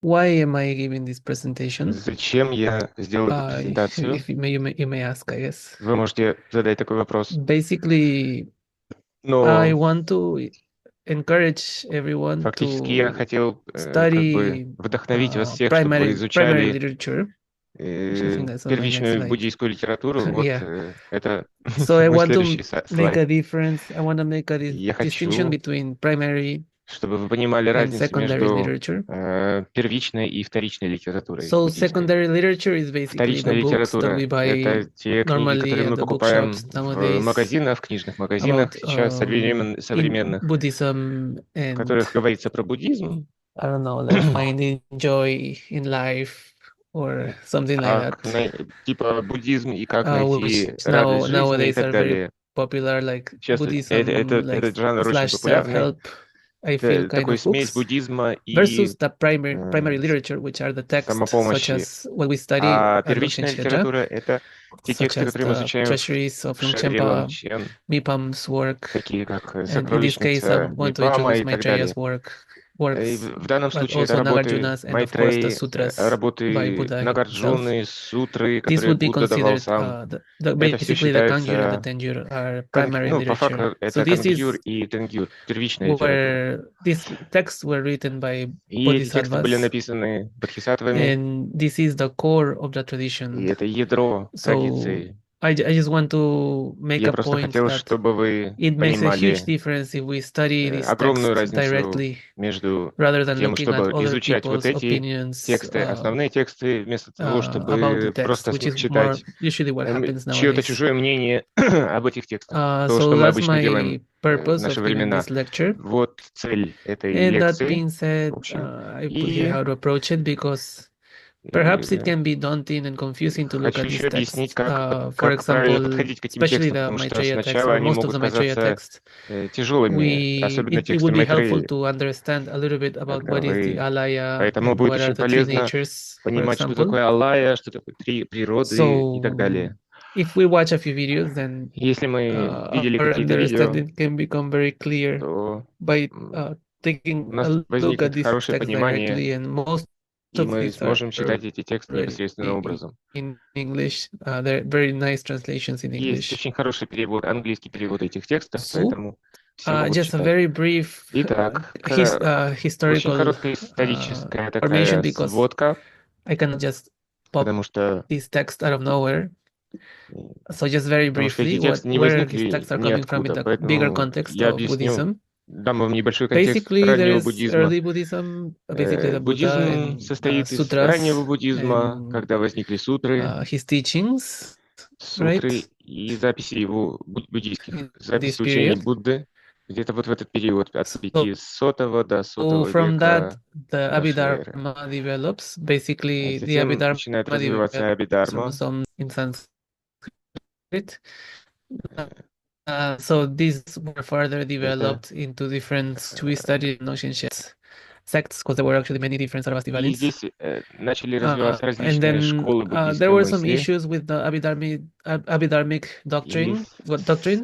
Why am I giving this presentation? Зачем я сделал эту презентацию? If you may ask, I guess. Вы можете задать такой вопрос. Basically, I Но want to encourage everyone фактически я to хотел как бы study вдохновить вас всех, чтобы вы primary изучали literature, which I think that's on my next первичную slide. буддийскую литературу. Вот Yeah. это So I мой want следующий to make слайд. a difference. I want to make a Я distinction хочу, between primary чтобы вы понимали and разницу secondary между literature. первичной и вторичной литературой So буддийской. secondary literature is basically Вторичная the books that we литература — buy это те книги, normally которые at мы the покупаем bookshops в nowadays магазинах, в книжных магазинах about сейчас in современных, Buddhism в and которых говорится про буддизм, I don't know, like finding joy in life or something like как that, типа буддизм и как найти which радость в жизни и nowadays так are very далее. popular, like Сейчас Buddhism, like этот жанр очень slash популярный. self-help. I feel Это kind такой of смесь books буддизма и versus the primary э, literature, which are the texts such самопомощи. as what we study А at Longchen первичная Shetra, литература — это те such тексты, as которые мы the изучаем treasuries of в Шедре Longchenpa, Лончен, Mipam's work, такие как and in this case, «Сокровищница I'm going to Мипама» introduce и так Maitreya's dalее. И works, в данном but случае это also работы Nagarjuna's, and of course the Майтрейи, sutras by работы Buddha himself. Нагарджуны, сутры, This которые would be Будда давал considered сам. Это все basically the Kangyur and the считается, Tengyur are primary ну, по literature. факту So это this кангюр is и тенгюр, первичная литература. where these texts were written by И эти тексты были bodhisattvas, написаны бодхисаттвами, and this is the core of the и tradition. это ядро So традиции. I just want to make Я a просто point хотел, that чтобы вы it makes a huge понимали difference if we study this огромную text разницу directly между rather than тем, looking at чтобы other изучать вот people's эти opinions тексты, основные тексты, вместо того, about the чтобы text, просто which is more читать usually what happens чье-то nowadays. чужое мнение об этих текстах. То, что So мы that's обычно делаем my в purpose наши of giving времена. this lecture. Вот цель этой And that лекции, being в said, общем. I put here И how to approach it because perhaps it э, can be daunting and confusing to look хочу at еще this объяснить, text. For как правильно example, подходить к этим especially текстам, the потому что Maitreya text сначала or они most of могут the Maitreya казаться text, тяжелыми, особенно it тексты would be helpful Майтрейи, to understand a little bit about когда what is the вы... alaya Поэтому and будет what are очень the three полезно natures, for понимать, что example. такое Аллая, что такое три природы и так So далее. if we watch a few videos, then Если мы видели our какие-то видео, understanding can become very clear то by у taking нас a look at возникнет this хорошее text понимание, directly, and most и of мы these are сможем читать эти тексты непосредственным already образом. in English. They're very nice translations in Есть English. очень хороший перевод, английский перевод этих текстов, So, поэтому все могут just a читать. very brief Итак, очень historical короткая историческая information такая because сводка, I cannot just pop потому что, this text out of nowhere. So just very потому что эти briefly, тексты не where these возникли texts are coming from in ниоткуда. the bigger Поэтому context я of объясню, Buddhism. дам вам небольшой контекст Basically, there раннего is буддизма. early Buddhism, basically the Buddha Буддизм and the состоит из sutras раннего буддизма, and когда возникли сутры, his teachings, сутры right? и записи его буддийских, In this записи учений period. Будды, где-то вот в этот период от So 500 до 100 from that, века the нашей эры. Abhidharma develops. Basically, the Затем Abhidharma начинает развиваться develops from Абхидharма. some in Sanskrit. So these were further Это developed into different we studied notion sects because there were actually many different И Sarvastivadins. здесь начали развиваться And различные then школы there буддийской were some мысли. issues with the Abhidharmic И doctrines.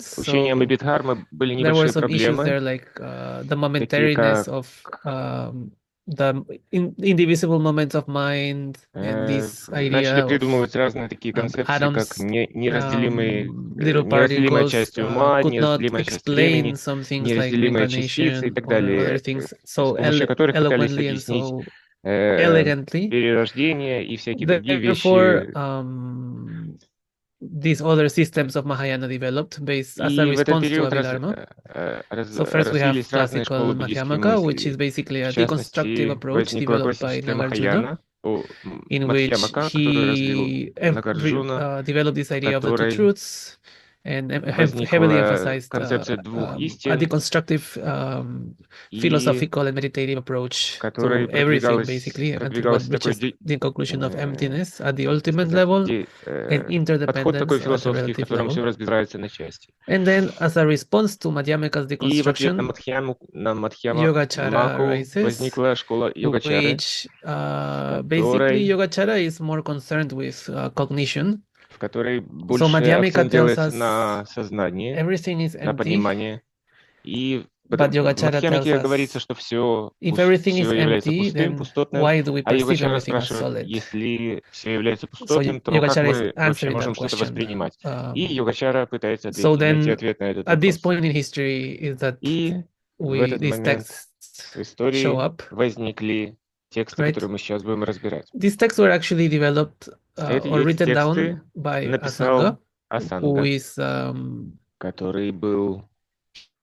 с учением So Абхидхармы были there were небольшие some issues проблемы, there, like the такие momentariness как of the indivisible moments of mind and this начали idea of придумывать разные такие концепции, как atoms, little неразделимая particles часть ума, could not неразделимая часть explain времени, some things like неразделимая частица и reincarnation так or other далее, things с so помощью которых пытались eloquently and объяснить so э, elegantly. перерождение и всякие другие Therefore, вещи. these other systems of Mahayana developed based as a И в этот response to период Abhidharma. So first we have развились разные classical школы буддийской Madhyamaka, which is мысли. basically В a deconstructive частности, approach возникла developed by классическая Nagarjuna, Махаяна, in which Мадхьямака, которую развил he Нагарджуна, developed this в idea of the two которой truths and heavily возникла emphasized концепция двух a истин deconstructive и philosophical and meditative в approach to которой everything, basically, until what продвигался такой reaches the conclusion of emptiness at the как ultimate сказать, level and подход такой interdependence at the философский, в relative котором все level. разбирается на части. And then, as a response to Madhyamaka's И в ответ deconstruction, На Yogacara Мадхьямаку arises, возникла школа йогачары, which в basically которой Yogacara is more concerned with cognition. в которой So больше Madhyamika акцент tells делается us на сознание, everything is на empty, понимание. И but В Yogacara tells Madhyamike говорится, us что все if everything is является empty, пустым, then пустотным, why do we а perceive Йогачара everything as спрашивает, solid? если все является So пустотным, то как Yogacara is мы вообще answering that можем что-то question. воспринимать? И Йогачара пытается So найти then, ответ на этот at this вопрос. point in history, is that И в этот these момент texts в show истории up, возникли тексты, right? которые мы сейчас будем разбирать. These texts were actually developed or Эти written тексты down by Asanga, написал who Асанга, is который был...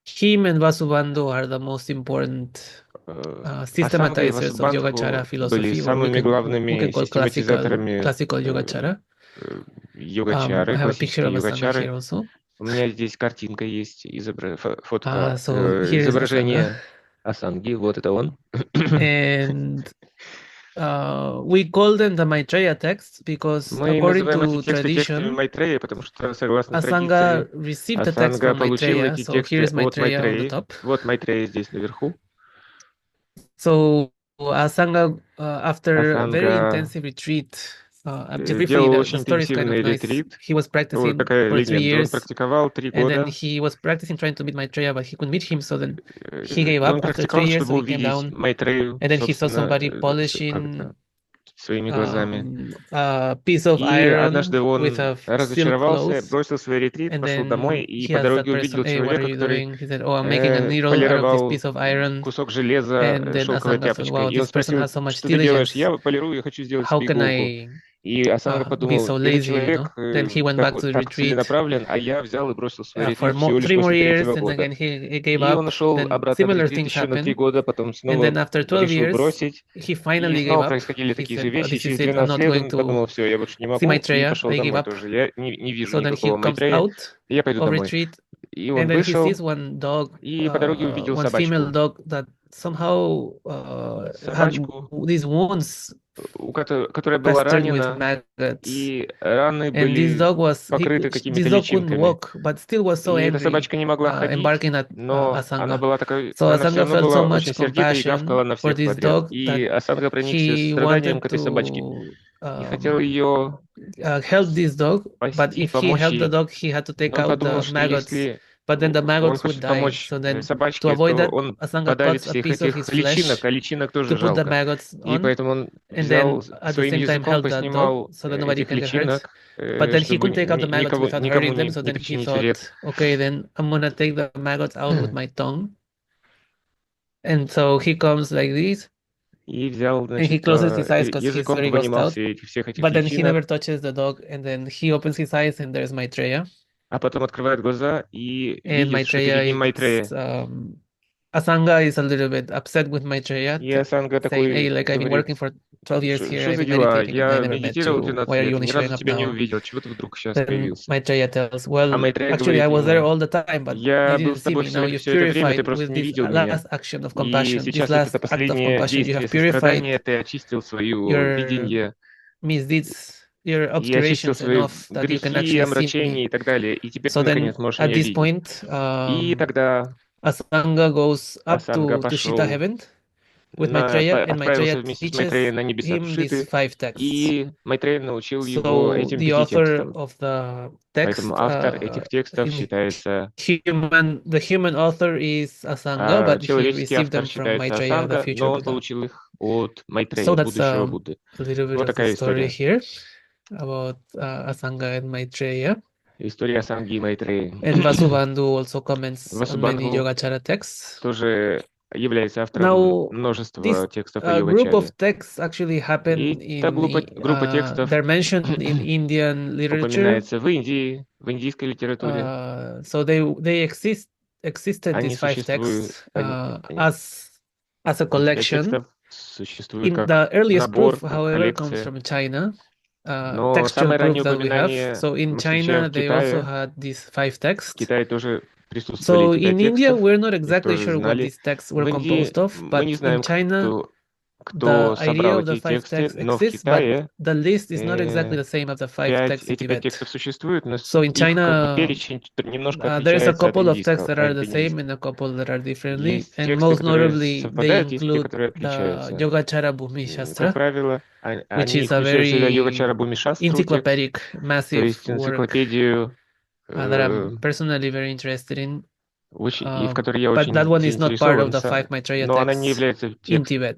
him and Vasubandhu are the most important Асанга и systematizers of Yogacara Васубандху были philosophy, or самыми who главными can call classical систематизаторами Yogacara. I йогачары, have a picture классической of Asanga йогачары. here also. У меня здесь картинка есть, фотка, So here is Asanga. изображение Асанги. Вот это он. And we call them the Maitreya texts because Мы according называем эти to тексты текстами tradition, Майтреи, потому что, согласно Asanga традиции, received the text Асанга from получил Maitreya. эти So here тексты is от Maitreya on the Майтреи. top. Вот Майтрея здесь наверху. So Asanga, after a very Асанга intensive retreat, briefly, делал the очень story is kind of интенсивный nice. ретрит. He was Вот practicing такая for 3 легенда. Он years, практиковал 3 and then года. he was practicing trying to meet Maitreya, but he couldn't meet him. So then he gave up Он after 3 практиковал, years. So чтобы he came увидеть down, Майтрею, and then he saw собственно, somebody polishing как-то своими глазами. a piece of И однажды iron with он a silk разочаровался, cloth. бросил свой ретрит, And пошел домой then и he по asked that дороге person, увидел "Hey, what are человека, you который doing?" He said, "Oh, I'm making a needle out of this полировал piece of iron." кусок железа And then шелковой Asanga thought, тряпочкой. "Wow, И он this person спросил, has so much что ты делаешь? diligence. Я полирую, я хочу сделать How себе can иголку. I И Асанга be подумал, so этот lazy, человек Then he went back to the так retreat целенаправлен, а я взял и бросил свой for ретрит всего лишь 3 more после years, третьего and года. again he gave И он up. ушел Then обратно в similar ретрит things еще на 3 happened. года, потом And снова then after 12 решил years, бросить. he И finally gave снова up. происходили He такие же said, вещи. "This Через is it. I'm 12 not лет going он to подумал, все, я больше не see могу, и Maitreya. пошел I gave домой up." тоже. Я не вижу So then he никакого comes Майтрея, out и я пойду of домой. retreat, И and он then he sees вышел, one dog, и по дороге увидел one female собачку. dog that somehow had Собачку, these wounds которая была pestered with ранена, maggots. и раны And this были dog покрыты this какими-то dog couldn't личинками. walk, but still was so И эта angry, собачка не могла ходить, embarking at но она Asanga. была такой, So она все Asanga равно felt so была much очень сердита и гавкала compassion на for всех this подряд. dog that И Асанга проникся he состраданием к wanted этой собачке to и хотел ее help this dog, but спасти, if he помочь helped the ей. dog, he had to take Но он out подумал, the что maggots, если but then the он maggots would хочет die. помочь So then, to собачке, avoid то that, он Asanga подавит cuts a всех piece of этих his личинок, flesh а личинок to тоже put the жалко. maggots И on, поэтому он and then взял at the своим same time языком, help that dog поснимал so that nobody этих can get hurt. личинок, But then he чтобы couldn't take out the maggots without никому hurting them. So не then he причинить вред. thought, okay, then I'm gonna take the maggots out with my tongue. And so he comes like this, И взял, and he значит, closes his eyes because he's языком very grossed повынимал out. всех этих But then he never личинок, touches the dog, and then he opens his eyes, and there's Maitreya. а потом открывает глаза и And видит, что перед ним Maitreya Майтрея. Asanga is a little bit upset with Maitreya, И Асанга saying, "Hey, такой like I've been говорит, working for 12 years here, что I've за been дела? meditating, and I Я never met медитировал you. 12 Why are лет, you и only ни showing разу up тебя не now?" увидел. Чего ты вдруг сейчас Then появился? Maitreya tells, А "Well, Майтрея actually, I говорит was there ему, all the time, but you я был didn't с see тобой me. Now you've все это время, ты purified просто with не this видел меня. last action of И compassion, this сейчас вот это last act of последнее compassion. You действие have purified сострадания, ты очистил свое your видение misdeeds, your и очистил obscurations свои enough that you can грехи, actually see омрачения me." и так далее. И теперь So ты, then наконец, можешь at меня this видеть. point, И тогда Asanga goes up Асанга to Tushita пошел, heaven with Maitreya, and Maitreya отправился вместе с Майтреей teaches на небеса him these Тушиты, 5 texts. и Майтрея научил его So этим the 5 author текстам. of the Поэтому text, автор этих текстов считается, the human author is Asanga, а but he человеческий received автор them from считается Maitreya, the Асанга, future но он Buddha. получил их от So Майтрея, that's будущего Будды. a little bit Вот of the такая story история. here about Asanga and Maitreya. История Асанги и Майтреи. And Vasubandhu also comments on many Васубандху Yogacara texts. тоже является автором Now, множества this текстов о group йогачаре. of texts actually happen И та группа текстов they're mentioned in Indian literature. упоминается в Индии, в индийской литературе. So they existed, Они these 5 существуют, texts, они- as a эти 5 collection. текстов существуют In как the earliest набор, proof, как however, comes коллекция. from China. Но Textual самое proof раннее that we have. упоминание So in мы встречаем China, в they also Китае. had these 5 В texts. Китае тоже присутствовали So эти 5 in India, текстов, we're not их exactly тоже sure what знали. these texts В were Индии composed of, мы не but in знаем, China, кто the idea собрал of the эти 5 тексты, texts но в exists, but Китае the list is not exactly the same as the 5 texts in эти 5 Tibet. текстов существуют, но So in их как бы China, перечень немножко there is a отличается от couple of texts индийского, that are от the same индийского. and a couple that are differently. Есть And тексты, most которые notably, they совпадают, есть те, include которые the отличаются. Yogacara Bhumi Как Shastra, правило, which они is a включают в себя very Йогачара Бхуми Шастру текст, encyclopedic, то massive есть work энциклопедию that I'm personally very interested in. и в которой я But that очень one is not part of заинтересован, the five Maitreya но она не texts является in Tibet.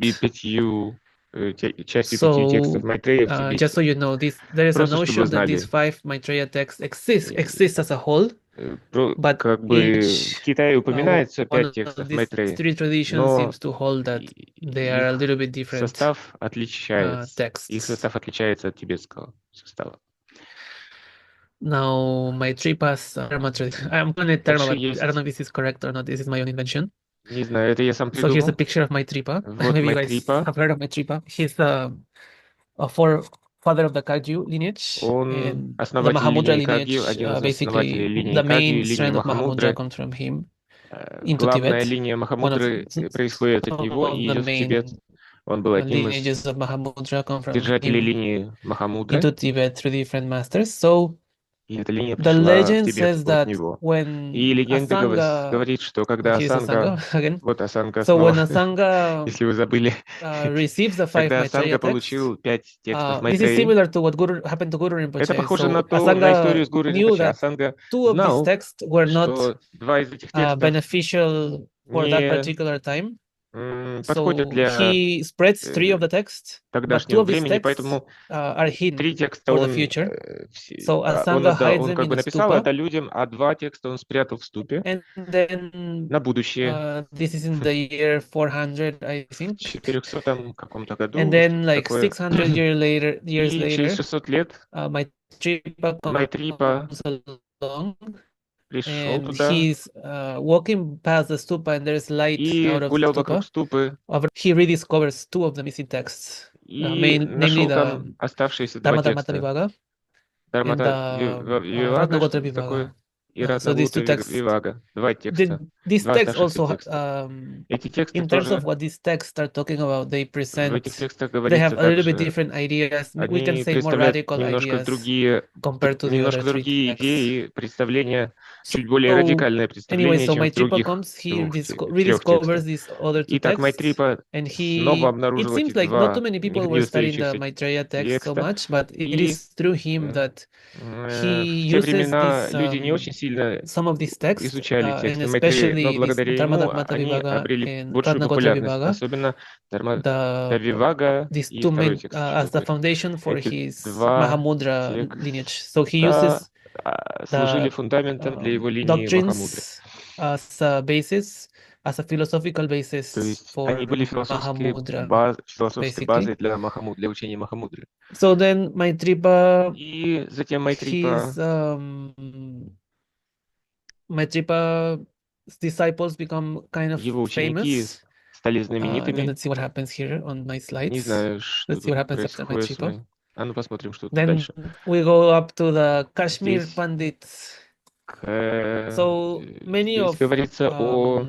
частью 5 текстов So, Майтрея в just so Тибете. you know, there is a Просто чтобы вы notion that these знали, five Maitreya texts э, exist as a whole, but как бы в each Китае упоминается 5 one of текстов these Майтрея, three traditions но seems to hold that they are a их little bit different состав отличается. Их texts. состав отличается от тибетского состава. Now, Maitripa's dharma tradition. I'm calling it dharma, Дальше but I don't know есть, if this is correct or not. This is my own invention. не знаю, это я сам So here's a придумал. picture of Maitripa. Вот Maybe you guys Майтрипа, have heard of Maitripa. He's a father of the Kagyu lineage, он and the основатель Mahamudra линии Кагью, lineage. один из основателей Basically, линии the Кагью, main линии strand of Mahamudra Махамудры. comes from him into Главная Tibet. линия One of Махамудры происходит от него of и the идет в Тибет. main Он был одним из lineages of Mahamudra come from держателей him линии Махамудры, into Tibet through different masters. So и эта линия the пришла в legend Тибет says от that него. И when легенда Asanga, говорит, что когда here's Асанга, Asanga again. вот Асанга So снова, when Asanga если вы забыли, receives the five когда Maitreya Асанга texts, получил 5 текстов this is Майтреи, similar to what happened to Guru это Rinpoche. похоже на So на историю Asanga с Гуру knew Ринпоче. that Асанга two of these знал, texts were not что два из этих текстов beneficial for that не particular time. подходят So для he spreads three of the texts, but two тогдашнего of these времени, texts поэтому are hidden 3 текста for the future. So он Asanga отдал, hides он them как in бы a написал stupa, это людям, а 2 текста он спрятал в ступе and then на будущее this is in the year 400, I в think. 400 каком-то And году, then что-то like такое. 600 years И через later, 600 лет Maitripa Майтрипа comes along, пришел and туда he's walking past the stupa, and there's light и out of the гулял вокруг stupa. ступы He rediscovers two of the missing texts, и namely нашел the там оставшиеся 2 Dharma Dharmata текста. Vibhaga and Дharmata the Вивага, Ratnagotra что-то Vibhaga. такое, и So these Ратнагута two texts, Вивага. 2 текста, these 2 texts оставшихся also, текста. Эти тексты in terms of тоже, what these texts are talking about, в этих текстах they have говорится a little bit также, different ideas. We can они say more представляют radical ideas compared to the немножко other three другие texts. идеи, представления, чуть более So радикальное anyway, представление, so чем в Maitripa других comes, he 3 rediscovers текстах. these other two Итак, texts, Майтрипа and снова it обнаружил эти seems like not too 2 many people никогда не were studying the расстающихся Maitreya text so текста, much, but it и is through him э, that he в те uses времена these люди не очень сильно some of these texts, изучали and тексты Майтреи, но especially this благодаря ему Dharmadharmata они Vibhaga обрели and большую Ratnagotra популярность, Vibhaga, особенно the Вивага these и two второй main текст, что as the такое. foundation for Эти his 2 Mahamudra lineage. So he текста uses служили the фундаментом для его линии Махамудры. doctrines as a basis, as a philosophical То basis есть они for были Mahamudra, философской basically. базой для учения Махамудры. So then Maitripa, И затем his Maitripa's disciples become kind of его ученики famous. стали And then знаменитыми. let's see what happens here on my Не slides. знаю, что Let's see what тут happens after происходит с Maitripa. вами. А ну посмотрим, что тут Then дальше. we go up to the Kashmir Здесь, Pandits. So здесь говорится о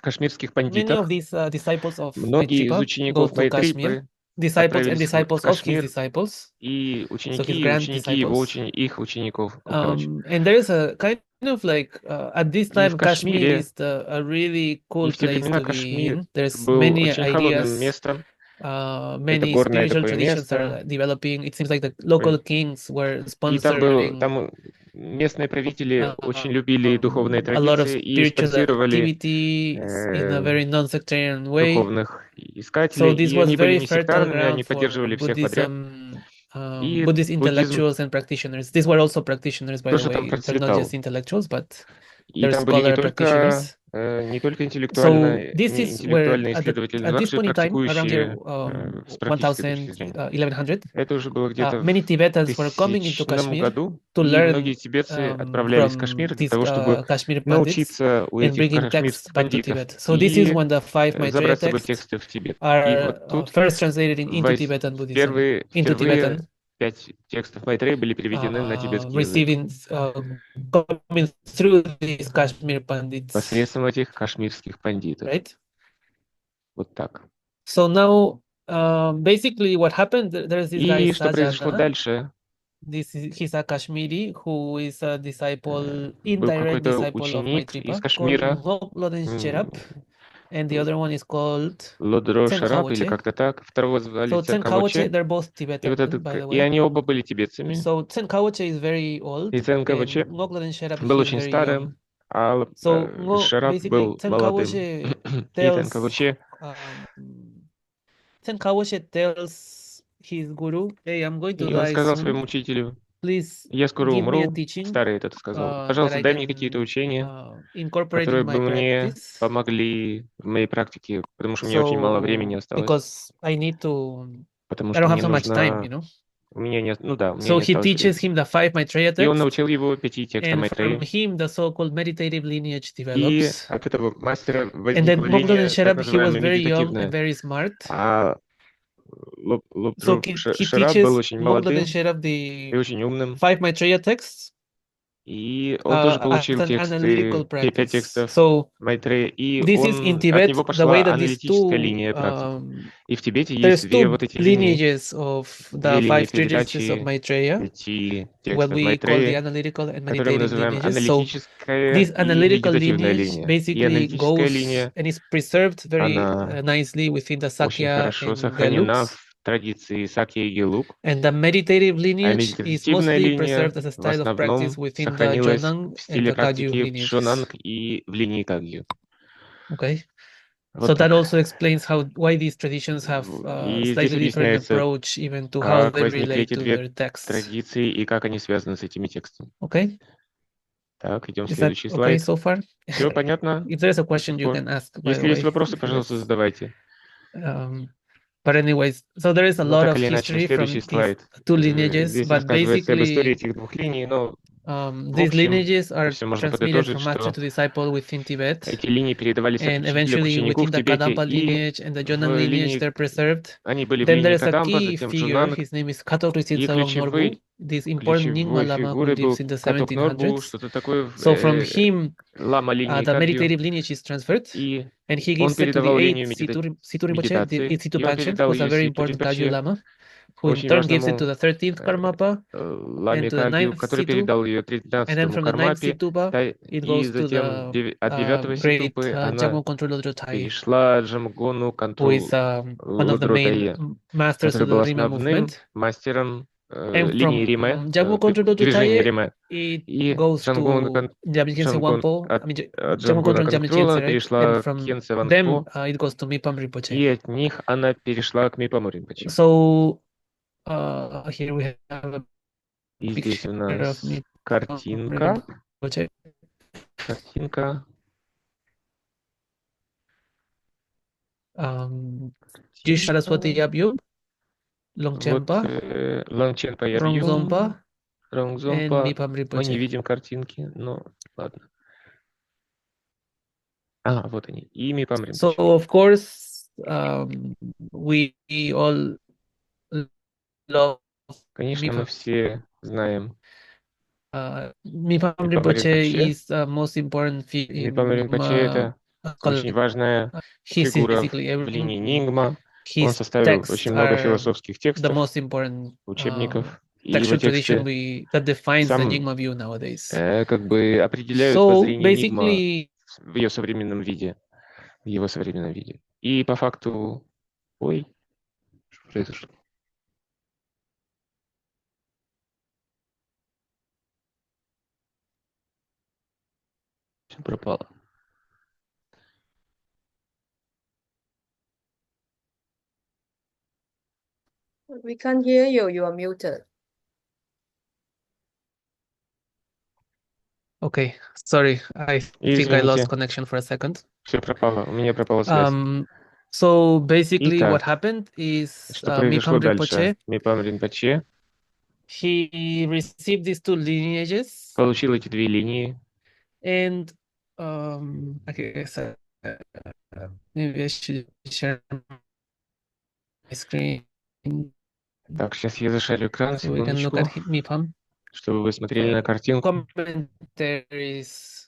кашмирских many of пандитах. these disciples of Многие из Maitripa go учеников to Kashmir, Майтрипы disciples and отправились в disciples of his Кашмир, disciples, и so his ученики, и grand ученики его, disciples. их учеников, короче. And there is a kind of like at this И в time Kashmir Кашмире, is a really и cool в те place времена to be Кашмир in. There's был many очень холодным ideas, местом. Это many горное spiritual такое traditions место. are developing. It seems like the local kings were И sponsoring там местные правители очень любили духовные a lot of традиции и spiritual спонсировали activities in a very non-sectarian way. духовных So искателей, this и was они были very не fertile сектарными, они ground for поддерживали всех подряд. И Buddhist буддизм intellectuals and practitioners. These were also practitioners, by the тоже там way. They're not just процветал. intellectuals, but И they're там были scholar practitioners. не только So this is where интеллектуальные исследователи, но at this также point in time, around year практикующие с практической точки 1000, зрения. 1100, Это уже было где-то many в Tibetans were coming into 1000 Kashmir году, to и многие learn тибетцы отправлялись в from Кашмир для these того, чтобы Kashmir Pandits научиться у and этих bringing texts кашмирских back to пандитов Tibet. So this is и when the five Maitreya забрать с собой texts тексты в Тибет. И are вот тут first translated into Tibetan Buddhism, into впервые Tibetan, 5 текстов Майтрей были переведены на тибетский язык receiving, coming through these Kashmir Pandits, посредством этих кашмирских пандитов. right? Вот так. So now, basically what happened, there's this guy И что произошло Sajana. дальше? He's a Kashmiri who is a disciple, Был indirect какой-то disciple of ученик из Maitripa called Кашмира, Ngokloden Sherap, and the other one is called Лодро Tsen Шарап или Khawoche. как-то так. Второго звали So Tsen Khawoche, Ценкавоче. they're both И, вот Tibetan, by the и way. они оба были тибетцами. So Tsen Khawoche is very old, И and Ценкавоче Ngokloden Sherap, был he's очень very young. старым, А So Ngo Шарап basically был молодым. И Тенкавуче, um Tenkawoshe tells his guru, "Hey, I'm going to и он die сказал soon. своему учителю, Please я скоро give me a умру, teaching старый этот сказал, that пожалуйста, I дай мне какие-то can учения, incorporate которые in бы my мне practice. помогли в моей практике, потому что мне очень мало времени So осталось, because I need to, потому I что don't have мне so much time, нужно, у меня нет, ну да, у меня So не he осталось teaches времени. him the five Maitreya И он text, научил его 5 текстам and from Майтрейи, him the so-called meditative lineage и develops. от этого мастера And возникла then Gopinath линия, так Sherab, he was называемая very young and медитативная. very smart. А So Лобдру he Шарап был teaches очень Mogladen молодым Sherab и the очень умным, five Maitreya texts и он тоже as получил an analytical тексты, все 5 practice. текстов So Майтрея, и this is in от него Tibet, the way пошла that these аналитическая two линия практик. И в Тибете есть there's две two вот эти линии, lineages of две the линии five treatises of передачи Maitreya, 5 what текстов we call the Майтрея, analytical and которые мы meditative называем lineages. So аналитическая this и analytical медитативная lineage линия. И basically аналитическая goes линия, and is preserved very она nicely within the очень Sakya хорошо and сохранена Gelug. в традиции Сакья и Гелук, And the meditative а lineage is медитативная mostly линия preserved as a в style of practice основном within the сохранилась Jonang в and стиле the Kagyu практики в lineages. Джонанг и в линии Кагью. Okay. Вот So that так. also explains why these traditions have И здесь slightly different объясняется, approach even to how как they возникли relate эти to две their texts. традиции и как они связаны с этими текстами. Okay. Так, идем в Is that следующий okay слайд. so far? Все понятно If there's a до сих question, you пор? can ask, by the Если есть way, вопросы, if пожалуйста, there's задавайте. but anyways, so there is a Ну, lot так of или иначе, history следующий from these слайд. two lineages, Здесь but рассказывается об истории basically этих двух линий, но в these общем, lineages это are все можно transmitted подытожить, from master что to disciple within Tibet, эти линии передавались от and учителя к eventually ученику within в the Тибете, Kadampa и lineage and the Jonang в lineage, линии, they're preserved. они были в Then линии there is a Кадампа, key затем в figure. Джунанг, His name is Katok и Sawang Norbu, ключевой, this important Nyingma ключевой Lama who фигурой lives был in the Каток Норбу, 1700s. что-то такое, So from him, лама линии the Кагью, meditative lineage is transferred, и and he он gives it to the передавал eighth линию Situ Rinpoche. The медитации, eighth Situ и он Panchen передал was a ее very Ситу important Kagyu Ринпоче, Lama, who in очень turn gives it to важному the 13th Karmapa and ламе to the Кагью, ninth который Situ. передал ее And then 13-му from the ninth Кармапе, Situpa, it и goes to затем the от 9-го great Ситупы она Jagmo Control Lodrotai, перешла Джамгону who is Канту one of the main Лодротае, masters который of был the Rima основным movement. мастером And линии from Риме, Jagmo Control движения Lodrotai, Риме. it И goes to Jamjen Wangpo, I mean, от Jagmo Джамгона Control Jamjen контрола right? And перешла к from Кенце them, Вангпо, it goes to Mipam Rinpoche. и от них она перешла к Мипаму Ринпоче. So here we have a И здесь picture у of нас Mipam картинка. Rinpoche. Картинка. Jish Saraswati Картинка. Yabyu, Вот Longchenpa, Лангченпа Ябьюм, Rongzompa, and Ронгзомпа. Mipam Мы не Rinpoche. видим картинки, но ладно. А, вот они. И Мипам So Ринпоче. of course, we all love Конечно, мы Mipam. все знаем Mipam Мипам Rinpoche Ринпоче. is the most important figure Мипам in Ринпоче — это очень важная his фигура basically в линии everything. Нингма. Он His составил texts очень много are философских the текстов, most important учебников, и его textual tradition тексты that defines the сам Nyingma view nowadays. как бы определяют So воззрение Нигма basically, в ее современном виде, в его современном виде. И по факту... Ой, что произошло? Все пропало. We can't hear you. You are muted. okay, sorry, I think I lost Извините, connection for a second. все пропало. У меня пропала связь. So basically, what Итак, happened is что произошло Mipam дальше? Rinpoche, Мипам Ринпоче he received these two lineages, получил эти две линии, and okay, so, maybe I should share my screen Так, сейчас я зашарю экран, so we can look at секундочку, Mipam. чтобы вы смотрели на картинку. Commentaries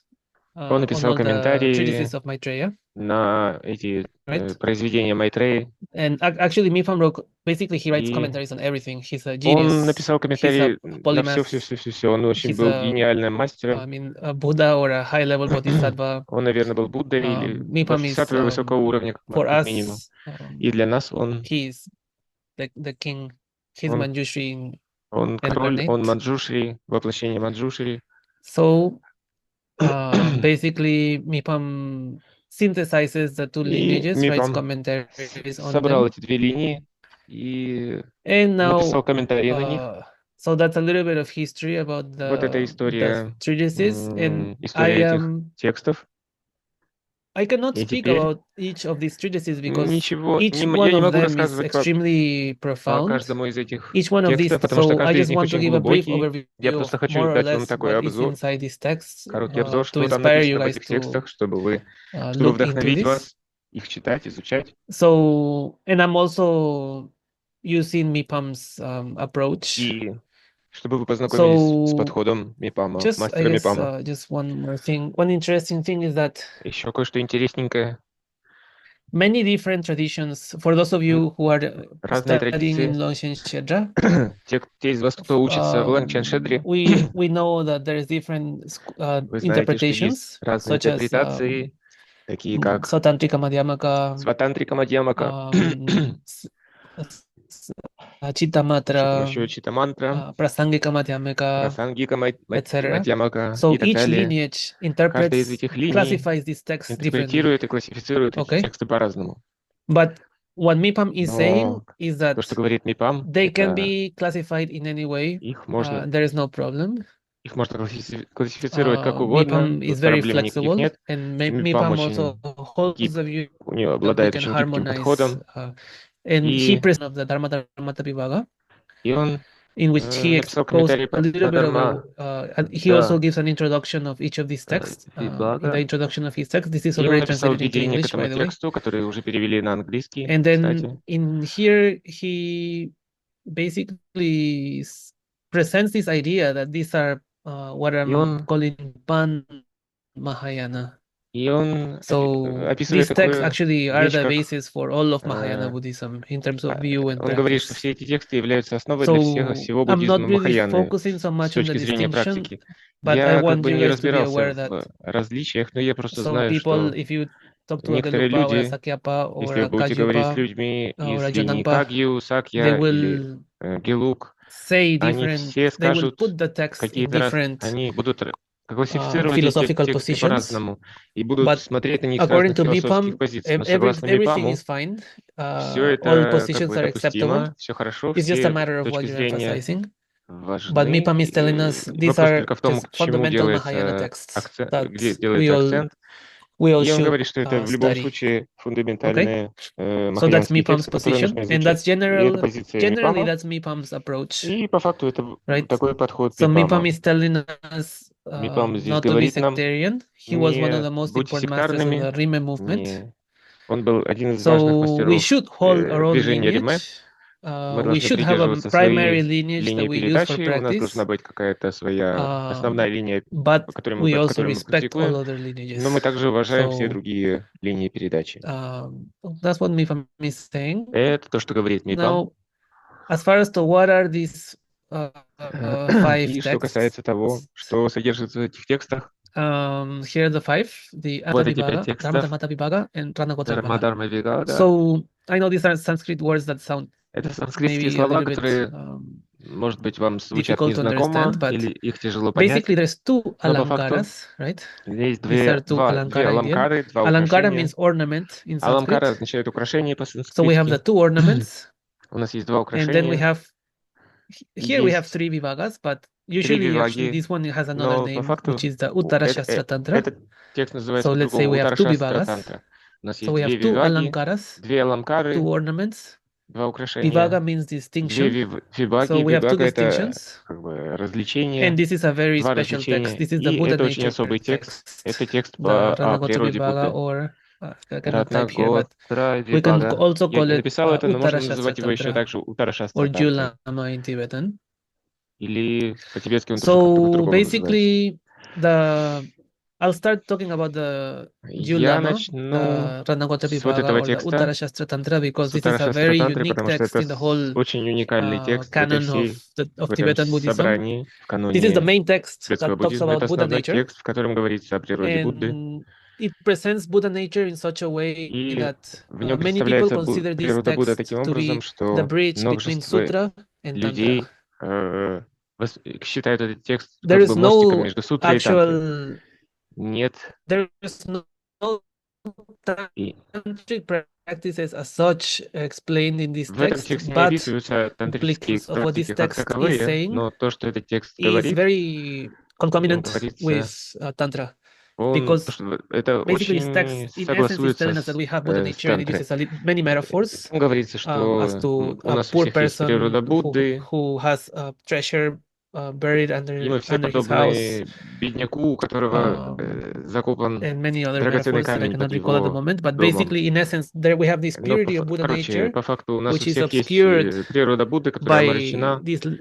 Он on написал all the комментарии treatises of Maitreya, на эти right? произведения Майтрейи. And actually, Mipam wrote, basically, he writes И commentaries on everything. He's a он genius. написал He's a комментарии на все, все, polymath. все, все, все. Он очень He's был гениальным мастером. I mean, a Buddha or a high-level bodhisattva. Он, наверное, был Буддой или Mipam is, бодхисаттвой высокого уровня, for как минимум. us, И для нас он he's the king. He's он Manjushri король, он incarnate. Манджушри, воплощение Манджушри. So Basically, Mipam synthesizes the two И lineages, writes Мипам commentaries on собрал them, эти две линии и and написал now, комментарии на них. so that's a little bit of history about Вот эта the история, treatises, and история этих текстов. I cannot И speak теперь about each of these treatises because ничего, each я one не of могу them is рассказывать extremely по profound. каждому из этих Each one of these, текстов, потому что so I каждый из just них want to очень give a brief глубокий. Я overview просто of хочу more or дать вам less такой what is обзор, inside these texts короткий обзор, to что там inspire написано you в guys этих to текстах, чтобы look into вдохновить this. вас, их читать, изучать. So, and I'm also using Mipam's approach. И чтобы вы познакомились с подходом Мипама, I мастера guess Мипама. just one more thing, one interesting thing is that Еще кое-что интересненькое. many different traditions, for those of you who are Разные studying in традиции. Longshan Shedra, Те из вас, кто учится в Лангчан-Шедре, we know that there is different вы знаете, что есть interpretations, разные such as интерпретации, такие как Satantrika Madhyamaka, Сватантрика Мадьямака, Chitta что там Matra, еще Читамантра, Prasangika Madhyamaka, Прасангика etc. Мадьямака So и так each далее. lineage Каждая из interprets, этих линий classifies these texts differently. интерпретирует и классифицирует эти Okay? тексты по-разному. But what Mipam is saying Но is то, that что говорит Мипам, they can это be classified in any way. их можно There is no problem. классифицировать как угодно, Mipam is тут very проблем никаких flexible, нет. and Мипам Mipam also очень holds гиб, the view у него that we обладает can очень гибким harmonize. подходом, And he и presents of the Dharma Vivaga, он in which he написал exposed комментарий a little по bit of Дharma and he also gives an introduction of each of these texts. In the Vibhaga. introduction of his text, this is И он already написал translated into введение к English, by этому the way. тексту, который уже перевели на английский, And then кстати. in here, he basically presents this idea that these are what I'm calling Pan Mahayana. И он So описывает these texts такую actually are вещь, the как basis for all of Mahayana Buddhism in terms of view and он говорит, что practice. все эти тексты являются основой для всего I'm not буддизма really Махаяны focusing so с much on the точки зрения distinction, практики. but I Я как want бы you не guys to be разбирался aware that в различиях, но я просто some знаю, people, что if you talk to a некоторые Gelugpa or a люди, Sakyapa or если вы a будете говорить с Kagyupa людьми or из a линии Jodangpa, Кагью, they Сакья или will Гелук, say они different, все they will скажут put the text in какие-то раз, different они будут классифицировать эти philosophical тексты positions. по-разному и будут But смотреть на них с according разных to философских Mipam, позиций. Но согласно everything Мипаму, is fine. все All это как positions бы are acceptable. допустимо, все хорошо, It's just a все matter of what точки you're зрения emphasizing. But важны. Mipam is telling us these Вопрос are только в том, just к чему fundamental Mahayana делается texts акцент, that где делается акцент. we all И он should говорит, что это в любом study. случае Okay? фундаментальные So that's махаянские Mipam's тексты, которые position, нужно and that's изучать. И это позиция generally Мипама. that's Mipam's approach, И по факту это right? такой подход So Mipam Мипама. is telling us Мипам здесь not to be говорит нам, sectarian. He was one of не the most будьте important masters of сектарными, the Rime movement. не... Он был один из важных So we мастеров should hold our own движения Риме. lineage. Мы We должны should have a придерживаться primary своей lineage that линии we use for передачи. У нас должна practice, быть какая-то своя основная линия, but we also которую мы respect all практикуем, other но lineages. мы также уважаем все So другие линии передачи. that's what Mipam is saying. Это то, что говорит Мипам. Now, as far as to what are these five И что texts, касается того, что содержится в этих текстах, here are the five: the вот Atta эти 5 Vibhaga, Dharma текстов, Dhammata Vibhaga, and Ranagotra Vibhaga. Дharma Vibhaga. So I know these are Sanskrit words that sound Это санскритские maybe a слова, little bit которые, может быть, вам звучат difficult to незнакомо, understand, but или их тяжело понять. basically there's two Но по факту alankaras, right? есть These are two две alankara in the end. аламкары, два Alankara украшения. means ornament in Аламкара Sanskrit. означает украшение So we have the по-санскритски. two ornaments, У нас есть два and then we украшения. have here we have Есть three vibhagas, but три usually actually виваги, this one has another но по name, факту which is the Uttara Shastra Tantra. этот текст называется So let's say по-другому we have two Уттара-шастра vibhagas. тантра. У нас So есть we две have two виваги, alankaras, две аламкары, two ornaments. два украшения. Vibhaga means Две distinction. вибаги. So we have two Вибага — это distinctions. как бы развлечение, And this is a very два special text. развлечения. This is the И Buddha это очень nature особый текст. text, Это текст the о Ranagota природе Vibhaga, Будды. or I cannot type here, but Ratnagotara we can Vibhaga. also Я call не it написал это, но Uttara можно Shastra называть его еще Tantra также or Уттара-шастра тантрой. Julama in Tibetan. Или по-тибетски он тоже как-то So по-другому называется. basically, I'll start talking about the Я Julama, начну the Ranagota с вот Vibhaga, этого or the Uttara текста, Shastra Tantra, because с this is a Уттара-шастра very тантры, unique потому что text это in the whole очень уникальный текст в canon of в этом Tibetan Buddhism. собрании, в This is the каноне main text тибетского that talks буддизма. Это about Buddha основной nature, текст, в котором говорится о природе Будды. and it presents Buddha nature in such a way И that в нем many people представляется consider this природа Будды таким text to образом, be the что bridge between множество Sutra and людей Tantra. считают этот текст There как is бы мостиком no между сутрой и тантрой. actual нет. There is no И tantric practices as such explained in this в этом text, тексте не but описываются тантрические implications of what this практики как text is таковые, saying но то, что этот текст is говорит, very в нем concomitant говорится, with Tantra, он, because что это basically this очень text, in essence, is согласуется telling us that we have Buddha с nature, and it тантрой. uses many metaphors Там говорится, as что to у a нас у poor всех есть person природа Будды, who has a treasure buried и мы все under his house, подобны бедняку, у которого закопан and many other драгоценный metaphors that I камень под cannot recall at the его moment. But домом. basically, in essence, there we have this Но, purity of Buddha короче, nature, по факту у нас у which is всех есть obscured природа Будды, которая by омрачена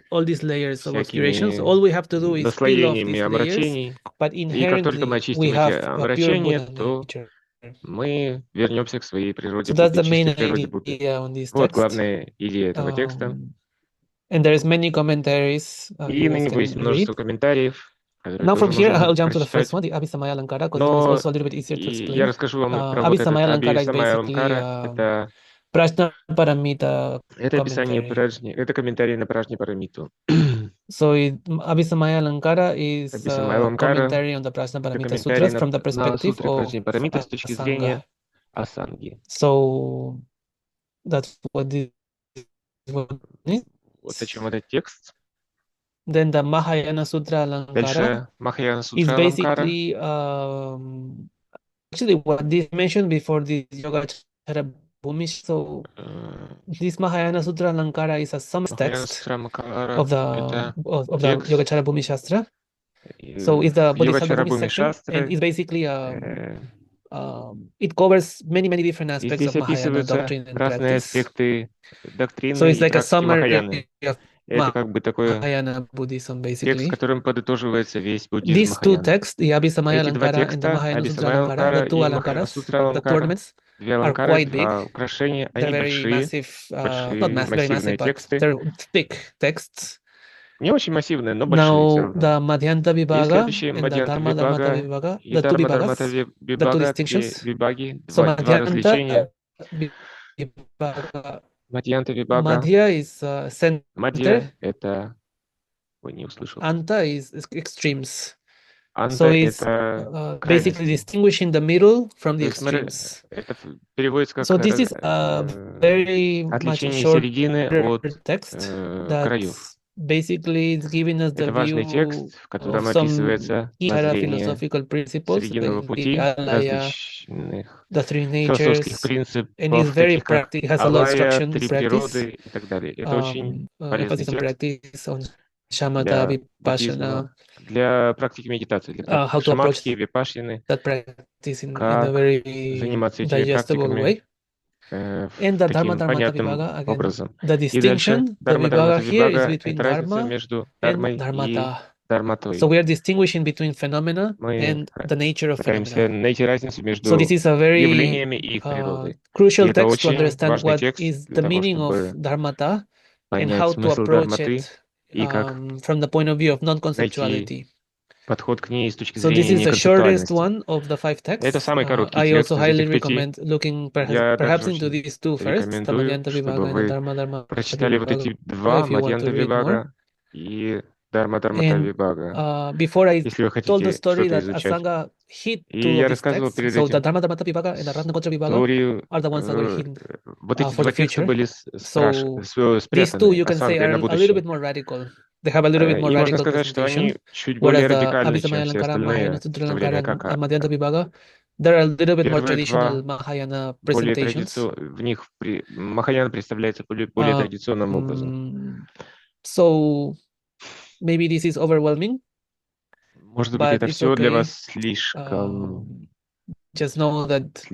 all these layers of obscuration. So всякими all we have to do is peel off наслоениями these layers, омрачений. but И как только мы inherently we очистим эти have a pure омрачения, Buddha то nature. мы вернемся к своей природе So that's Будды, the main чистой природе Будды. idea on this Вот text. главная идея этого текста. And there's many commentaries И you на guys него есть can множество read. комментариев, которые Now тоже from here, I'll можем jump to the first прочитать. one, the Abhisamaya Alankara, because that one's Но also a little bit easier to и я explain. расскажу вам про вот этот Abhisamaya Alankara is Абхисамая basically Аламкара. Prajna Paramita Это описание commentary. Пражни, это комментарий на Пражни Парамиту. So Abhisamaya Alankara is Абхисамая a Аламкара commentary on the Prajna — это Paramita комментарий Sutras from the на perspective сутры of Пражни Парамита с точки Asanga. зрения асанги. So that's what this one is. Вот о чем этот текст. Then the Mahayana Sutra Alankara Дальше Махаяна is Сутра Аламкара. basically actually what this mentioned before this Yogacara Bhumish. So this Mahayana Sutra Alankara is a summary Махаяна text Сутра Аламкара — of the это текст Yogacara Bhumi Shastra. So it's the в Bodhisattva Йогачара Bhumi Бхуми section, and Шастры. it's basically it covers many different И aspects здесь of Mahayana описываются doctrine and разные practice. аспекты So доктрины it's и like a практики Махаяны. summary of Это как бы такой Mahayana Buddhism, текст, basically. которым подытоживается весь буддизм These two Махаяны. texts, the Abhisamaya Эти два Alankara and the текста, Mahayana Sutra Абхисамая Alankara, the Аламкара two и Махаяна Alankaras, Сутра the two Аламкара, ornaments, две are Аламкары, quite big. два украшения, They're они very massive, not большие, very массивные massive, but тексты. they're thick texts. Не очень массивные, но большие все Now, равно. the Madhyanta И Vibhaga следующие and the Мадьянта Dharma Dharmata Вибхага Vibhaga, и the two Дharма Дharмата Vibhagas, the two Вибхага, две distinctions. вибаги, So два Madhyanta развлечения. Vibhaga, Мадьянта Вибхага, Madhya is Мадья — center, это... Ой, не услышал. Anta is extremes. Анта — So it's это basically крайности. distinguishing the middle from То the есть extremes. это переводится как So this is a very much отличение shorter середины от text that краев. basically is giving us the Это важный view текст, в котором of some описывается key воззрение philosophical principles срединного like the пути, alaya, различных the three философских natures, and is принципов, very таких как practical. It has a lot of алая, instruction три practice, природы и так далее. Это очень полезный emphasis on текст practice on shamatha, для vipassana, буддизма, для практики медитации, для how практики to approach шаматхи, випашины, that practice in a как very заниматься этими digestible практиками way. And the Dharma таким Dharmata понятным Vibhaga, again, образом. the И дальше distinction, the Дharма Vibhaga Дharмата here is Вибхага — between это разница Dharma между and Дharмой и Dharmata. So Дharматой. we are distinguishing between phenomena Мы and the nature of пытаемся phenomena. найти разницу So this между is a very явлениями и их природой. И crucial это text to очень understand важный what текст is для the того, meaning of чтобы Dharmata and понять how to смысл approach Дharматы it и как from the point of view of найти non-conceptuality. подход к ней с точки So this зрения is the shortest неконцептуальности. one of the 5 Это texts. самый короткий I текст also из highly этих 5. recommend looking Я perhaps также into очень these two first, the рекомендую, Madhyanta чтобы Vibhaga and the вы Dharma Dharmata прочитали вот Vibhaga эти два, if you want to Мадьянта read more. Вибхага и Дharма Дharмата And Вибхага, before I если вы told the хотите story что-то that изучать. Asanga hid И two of я these рассказывал texts, перед so the этим Dharma Dharmata Vibhaga and the Ratnakota Vibhaga теорию. are the ones that were hidden Вот эти for два the текста future. были So these two, спрятаны you can say, осанкой are на a little bit будущее. more radical. They have a little bit more И можно radical сказать, что presentation, они чуть более whereas the радикальны, чем Abhisamaya все Alankara, Mahayana остальные, Sutra в то Alankara, время and как Madhyanta Vibhaga, they're a little bit more первые traditional два Mahayana более presentations. в них Махаяна представляется более традиционным образом. So maybe this is overwhelming, Может быть, but это it's все для вас okay. слишком, Just know that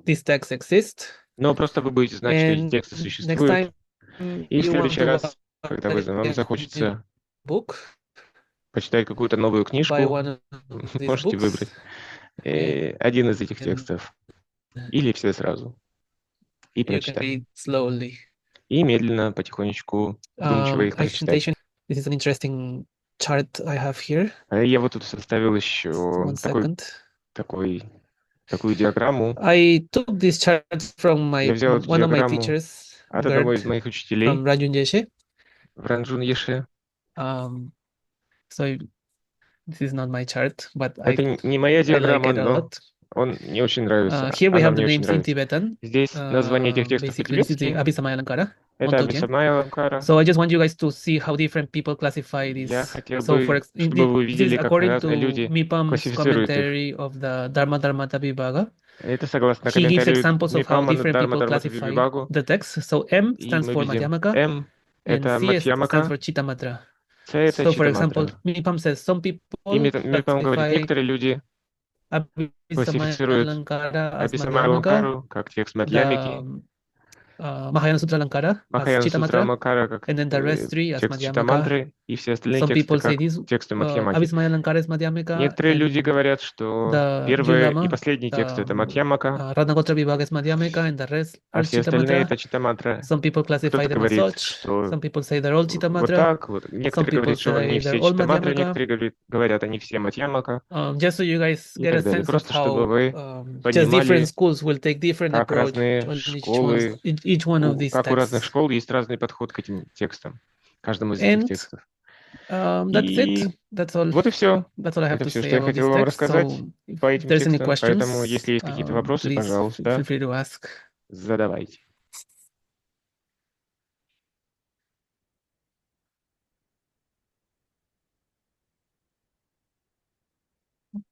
these texts exist. но просто вы будете знать, что эти And тексты next существуют. time И в you want следующий to раз, когда buy вам a new захочется book, почитать какую-то новую buy книжку, one of these можете выбрать books один из этих and текстов или все сразу и you can прочитать. read slowly. И медленно, потихонечку, вдумчиво их прочитать. This is an interesting chart I have here. Я вот тут составил One еще second. такую диаграмму. I took this chart from Я взял эту one of my диаграмму teachers, от одного Gerd, из моих учителей from Rajun Jeshe. в Ранджун-Еше. So This is not my chart, but Это не моя I like диаграмма, it a но lot. он мне очень нравится. Here we Она have the мне очень names in нравится. Tibetan. Здесь название этих текстов Basically, this is the по-тибетски. Abhisamaya Alankara. Это once again. Абхисамая Аланкара. So I just want you guys to see how different people classify this. Я хотел So бы, чтобы вы this is увидели, как according разные to люди Mipam's классифицируют их. commentary of the Dharma Dharmata Vibhaga. Это согласно He gives комментарию examples of how Мипама на different Дharma people Dharmata classify Vibhagu. the text. So M И stands мы for видим Madhyamaka, М — and это C stands Мадьямака, for Chittamatra. С — это So, for example, Читаматра. Mipam says some И people Мипам говорит, classify некоторые люди Abhisamaya классифицируют Alankara as Абхисамая Madhyamaka, Аланкару как текст Мадьямики, Mahayana Sutra Alankara as Махаяна Сутра Chittamatra, Аланкара как and then the rest three as текст Madhyamaka. Читамантры, и все остальные Some тексты people say как this тексты Мадьямаки. Abhisamaya Alankara is Madhyamaka, Некоторые люди and говорят, что the первый и Yunlama, последний текст — это Мадьямака, Ratnagotra Vibhaga is Madhyamaka, and the rest а are все остальные — Chittamatra. это Читаматра. Some people classify Кто-то them as говорит, such. что Some people say they're all вот Chittamatra. так вот. Some Некоторые people говорят, что они say they're все all Читаматры, Madhyamaka. некоторые говорят, они все Мадьямака Just so you guys и get a так далее. sense of Просто чтобы how вы just different понимали, schools will take different как approach разные on школы, each one of these как у разных texts. школ есть разный подход к этим текстам, каждому из этих And текстов. that's И it. That's all. вот и все. That's all I have Это to все, say что я about хотел this вам text. рассказать So if по этим there's any текстам. Поэтому, questions, если есть какие-то вопросы, please feel пожалуйста, free to ask. задавайте.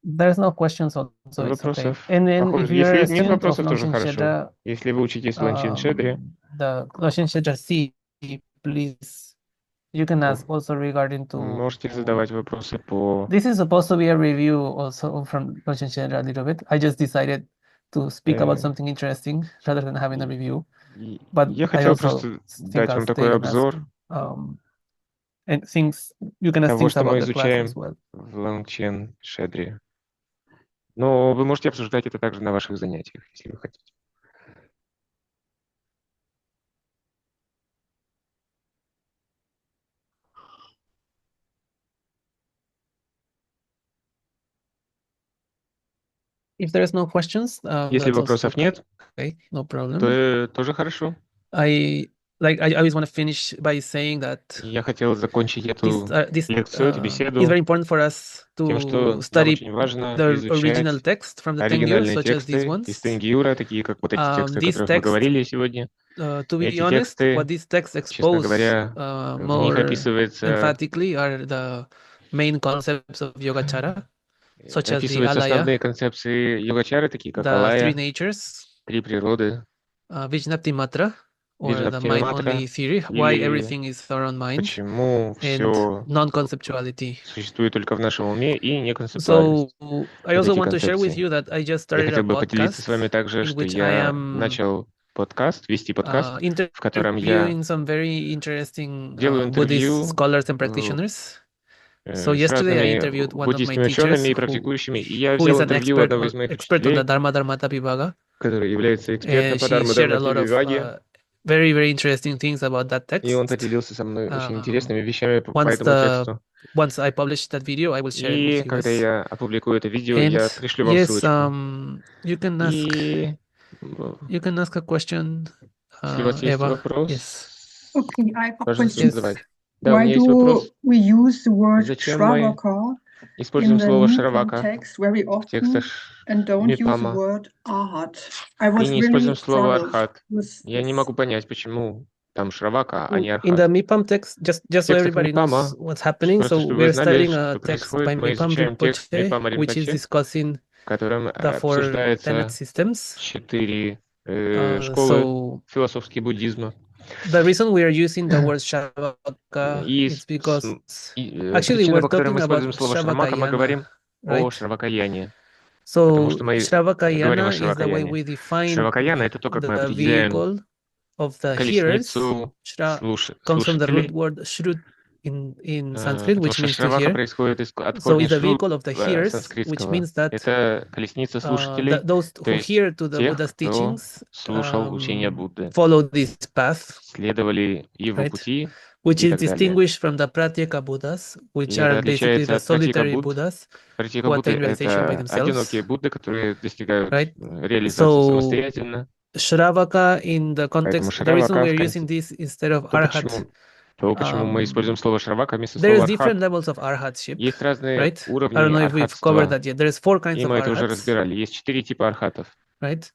There's no questions, so it's okay. Вопросов, And then if похоже, you're a если нет student of вопросов, тоже Longshin хорошо. Shedra, Если вы учитесь в Ланчин Шедре, the Longshin Shedra C, please, you can ask also regarding to. можете задавать вопросы по... This is supposed to be a review also from Longshin Shedra a little bit. I just decided to speak about something interesting rather than having a review. But Я I хотел also просто think дать I'll вам stay такой and ask обзор and things you can ask того, things что мы about the class as изучаем well. в Ланчин Шедре. Но вы можете обсуждать это также на ваших занятиях, если вы хотите. If there's no questions, Если that's also вопросов нет, okay, no problem. то тоже хорошо. I always want to finish by saying that Я хотел закончить эту this лекцию, эту is беседу very important for us тем, что to нам study очень важно the original изучать text from the Tengyur, оригинальные such as these тексты ones. из Тенгиура, такие как вот эти тексты, о These которых мы texts, говорили сегодня. to be Эти honest, what тексты, these texts честно expose говоря, в них more описывается emphatically are the main concepts of Yogacara, such as the описываются alaya, основные концепции йогачары, такие как the three алая, natures, три природы, Vijnapti Matra, or the Виджнапти-матра, mind-only theory, why или everything is our own mind, почему and все non-conceptuality. существует только в нашем уме и неконцептуальность. So I Вот also эти want to share with концепции. you that I just Я started a хотел бы поделиться с вами podcast также, in что which I я am начал вести подкаст, в котором я interviewing some very interesting делаю Buddhist интервью scholars and practitioners. So с yesterday I разными interviewed one of my буддийскими teachers учеными и практикующими, и я who is взял an интервью expert одного из моих on the учителей, Dharma Dharmata Vibhaga, который является экспертом and по she shared a lot of Дharма-Дharмати-Виваге, very, very interesting things about that и он text. поделился со мной очень интересными вещами по этому тексту. Once I publish that video, I will share it with И you когда guys. я опубликую это видео, And я пришлю вам yes, ссылочку. you can ask И a question, если у вас есть Eva. вопрос, Yes. Okay, I have a пожалуйста, question. задавайте. Да, у Why меня есть вопрос. do we use the word Зачем мы Shravaka используем in the слово Mipam Шравака text very в текстах often and don't use the Мипама word Arhat? I и was не really используем слово troubled Архат? with Я не this. могу понять, почему там Шравака, а не In the Архат. Mipam text, just В so текстах everybody knows Мипама, what's happening. просто So чтобы вы we're знали, studying a что text by происходит, мы Mipam изучаем текст Rinpoche, Мипама which is Ринпоче, discussing в котором the 4 tenet обсуждается systems. 4 школы So философски буддизма. the reason we are using the word Shravaka И is because actually причина, we're по которой мы talking about используем слово Шрамака, мы Shravakayana, говорим о right? Шравакаяне. Потому So что мы говорим о Shravakayana is the way Шравакаяне. we define Шравакаяна — это то, как мы the определяем vehicle of the hearers. колесницу Comes from the root слушателей, word shrut in Sanskrit, потому which что means to Шравака hear. происходит от So корня it's the шрут vehicle of the hearers, which санскритского. means that Это колесница слушателей, those то who есть hear to the тех, Buddha's кто teachings слушал учения Будды, follow this path, следовали его right? пути Which и is так далее. distinguished from the Pratyeka Buddhas, which И это are basically отличается the от Пратика solitary Будд. Buddhas Пратика who Будды — attain realization by это одинокие themselves, Будды, которые достигают right? реализации So самостоятельно. Shravaka in the Поэтому context, the reason Шравака we're using this instead of то Arhat почему то почему мы используем слово Шравака вместо There слова is different Архат? levels of arhatship, Есть разные right? I don't уровни know if we've covered архатства, that yet. There is 4 kinds и of мы это уже arhats, разбирали. Есть 4 типа архатов. right?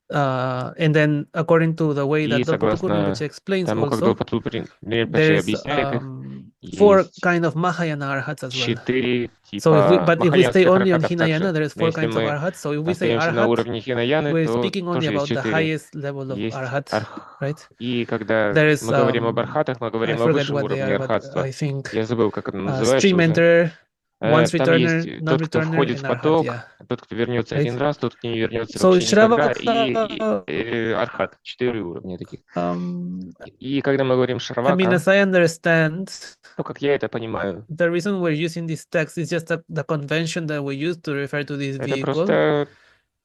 And then according to the way that И Dolpotupur Rinpoche согласно explains тому, как also, Долпатуприн Ринпоче there's объясняет их, 4 есть kind of Mahayana arhats as well. 4 So типа if we stay махаянских only on архатов Hinayana, также. there is Но 4 если kinds of мы arhats. So if we say остаемся на arhat, уровне Хинаяны, we're то speaking only тоже есть about the 4. highest level of Есть arhat, right? И когда There is мы говорим об архатах, мы I говорим о forget высшем what they уровне are, but архатства. I think Я забыл, как это называется stream уже. enter, once Там есть returner, тот, кто non-returner, входит в and arhat, поток, yeah, тот, кто вернется right? один раз, тот, кто не вернется So вообще никогда, и Shravaka, архат. 4 уровня таких. um, И когда мы говорим I mean, Шравака, as I understand, то, как я это понимаю, the reason we're using this text is just the convention that we use to refer to this это vehicle.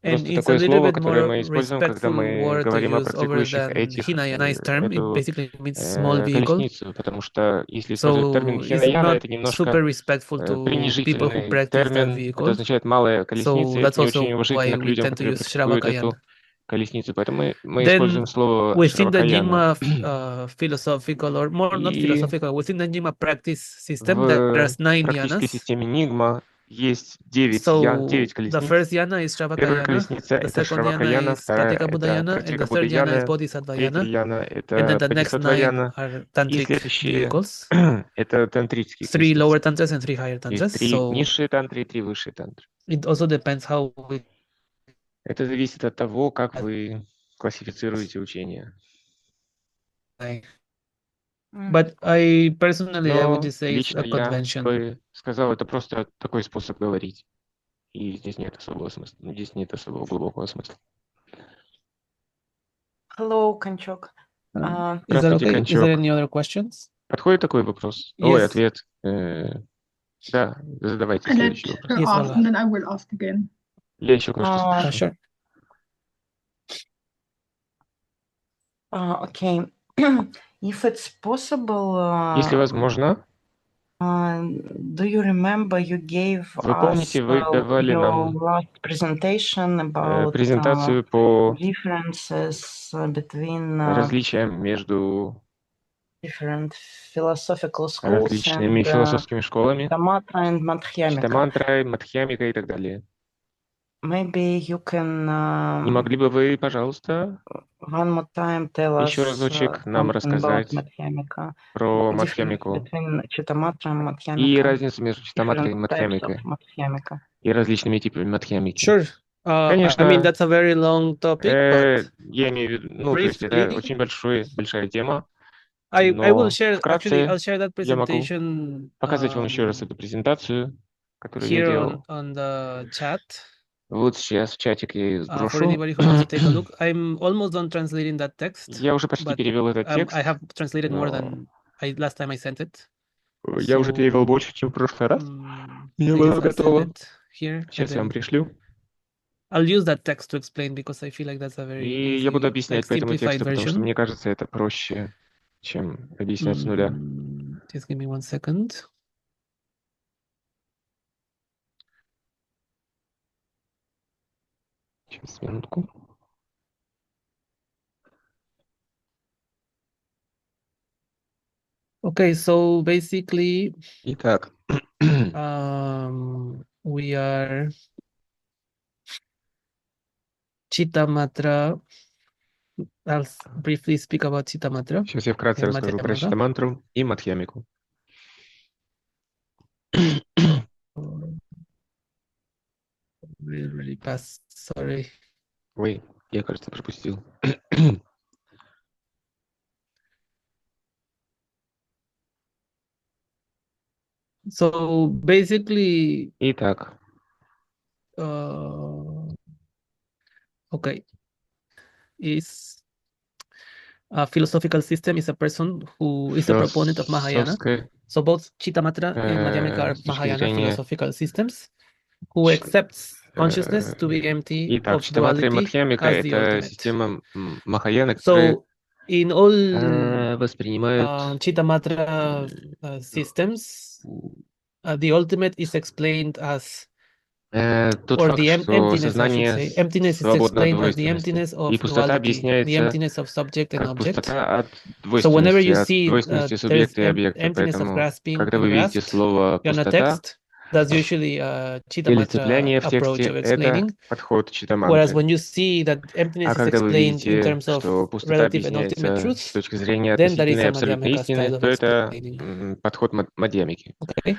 And просто it's a такое little слово, bit которое more мы используем, когда respectful мы word to говорим о use over практикующих than Hinayana's term. It эту basically means small vehicle. колесницу, потому что если использовать термин So it's Хинаяна, not это super немножко respectful to people who принижительный practice that термин. Это vehicle. означает малая So колесница, и that's это не очень also уважительно why к we людям, tend to которые use практикуют Shravakayan. эту колесницу. Поэтому мы Then используем слово within the Шравакаяна. Nyingma philosophical, or more not И philosophical, within the Nyingma practice system, в there's 9 практической yanas. системе Нигма есть 9 So the колесниц. first yana is Первая Shravakayana, колесница — the это second yana Шравакаяна, is вторая — Pratika это Budayana, and the Пратика third yana is Будаяна, третья Bodhisattvayana, яна — and then это the next 9 Бодхисаттваяна, are и tantric следующие vehicles, — это тантрические 3 lower колесницы. tantras and 3 higher Есть tantras. 3 So низшие тантры и 3 высшие тантры. it also depends how we. Это зависит от того, как вы классифицируете учение. But I personally, I would Но just say it's лично a я convention. бы сказал, это просто такой способ говорить. И здесь нет особого смысла. Здесь нет особого глубокого смысла. Hello, Кончог. Is that Здравствуйте, okay? Is there Кончог. any other questions? Подходит такой вопрос? Ой, Yes. ответ. Да, задавайте I let следующий her вопрос. Yes, ask, Olga. and then I will ask again. Я еще кое-что спрошу. Sure. Okay. If it's possible, Если возможно, do you remember you gave вы us помните, вы давали your нам last presentation about презентацию по differences between различиям между different philosophical schools различными and философскими школами, Chittamatra and Madhyamika. Читтамантрой, Мадхьямикой и так далее. Maybe you can Не могли бы вы, пожалуйста, one more time tell еще us разочек нам something about рассказать Madhyamika, про difference Мадхьямику between Chittamatra and и Madhyamika, разницу между Читтаматрой и different types of Мадхьямикой Madhyamika. и различными типами Мадхьямики? Sure. I mean, Конечно, that's a very long topic, but я имею в виду, то есть это briefly, очень большая тема, I will но share. Actually, I'll вкратце share that я могу presentation показать вам еще раз эту презентацию, которую я here делал. on the chat. Вот сейчас в чатик я ее For сброшу. anybody who wants to take a look, I'm almost done translating that text, Я уже почти but перевел этот текст, I have translated more но than last time I sent it. я уже перевел больше, чем в прошлый раз. Мне было готово. Сейчас я вам пришлю. I'll use that text to explain because I feel like that's a very И easy, я буду объяснять по этому simplified тексту, потому что version. мне кажется, это проще, чем объяснять с нуля. Just give me 1 second. Сейчас, минутку. Okay, so basically, Итак, we are Chittamatra. I'll briefly speak about Chittamatra. сейчас я вкратце and расскажу про Madhyamaka. Читтамантру и Мадхьямику. Really fast, sorry. Ой, я, кажется, пропустил. So basically, Итак, okay, is a philosophical system is a person who is a proponent of Mahayana. философское So both Chittamatra and Madhyamika are с точки Mahayana зрения... philosophical systems who accepts consciousness to be empty Итак, of Читтаматра и duality Мадхьямика — as the это ultimate. система Махаяны, которые So in all воспринимают Chittamatra systems, the ultimate is explained as Тот or факт, the что emptiness, I should сознание say. Emptiness is свободно от explained as the двойственности. emptiness И of пустота duality, the объясняется emptiness of subject and как object. пустота от So whenever двойственности, you от see двойственности there is субъекта и объекта. emptiness of Поэтому, grasping когда and вы видите grasped слово in a пустота text, that's usually a или Chittamatra цепляние в approach тексте, of это explaining. подход Whereas читамантры. when you see that emptiness А is когда вы explained in видите, terms of что пустота relative and ultimate объясняется с truth, точки зрения then that is относительной и a абсолютной Madhyamaka истины, style of то это explaining. подход мадьямики. Okay.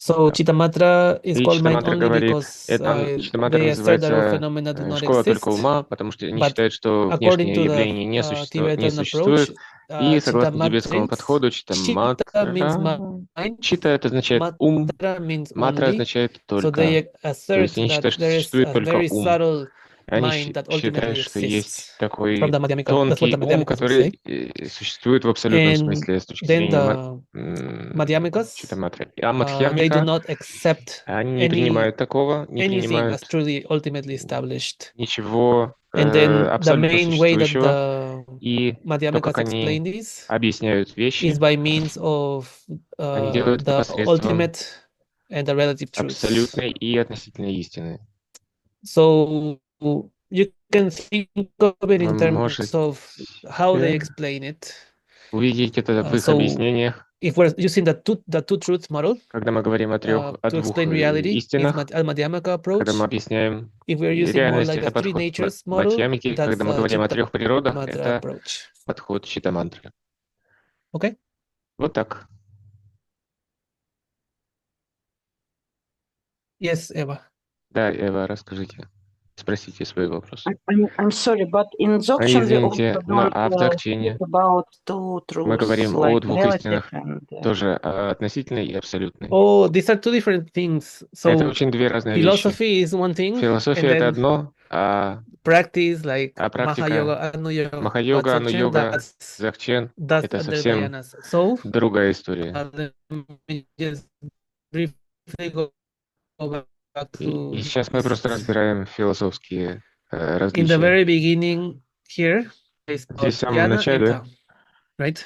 So Да. Chittamatra is И called mind Читамантра only говорит, because Читамантра they assert that all называется phenomena do not школа только exist. ума, потому что они But считают, что according внешние to the явления не Tibetan существуют. approach, И согласно тибетскому Chittamatrins, подходу, Chitta means Читаматра, mind, Чита это означает ум, Matra means матра only. означает So только. they То есть assert они that считают, что there is существует a только very ум. subtle Они mind that считают, ultimately что есть exists from такой the Madhyamika. That's what тонкий the ум, Madhyamikas would say. который существует в абсолютном And смысле с точки then зрения the Madhyamikas, Читаматры. А they do Мадхьямика, not accept они не принимают такого, не anything as принимают truly ultimately established. ничего And then the абсолютно main way that существующего. the И то, как Madhyamikas они explain this объясняют is вещи, by means of они делают это the посредством ultimate and the relative truths. абсолютной и относительной истины. So you can think of it Вы in terms можете of how they explain it. увидеть это в их So объяснениях, if we're using the two truths model когда мы говорим о to двух explain reality is истинах, Madhyamaka когда мы approach. объясняем If we're using more реальность, like это the three подход natures model, Мадхьямики, that's когда мы говорим о трех природах, Chittamatra это approach. подход Читамантры. Okay? Вот так. Yes, Eva. Да, Эва, расскажите. Спросите свой вопрос. I'm sorry, but in Dzogchen we Извините, also но don't в Dzogchen speak about two мы truths, говорим о like двух relative истинах, and тоже относительной и абсолютной. Oh, these are two different things. Это So очень две разные вещи. philosophy is one thing, and Философия — это then одно, а practice like практика Maha Yoga, Маха-йога, Dzogchen, Ану-йога, Дзogchen — that's это other совсем Dhayanas. So другая история. let me just briefly go back И to сейчас мы просто разбираем философские in the различия. very beginning here is Здесь в самом Yana and начале Ka, right?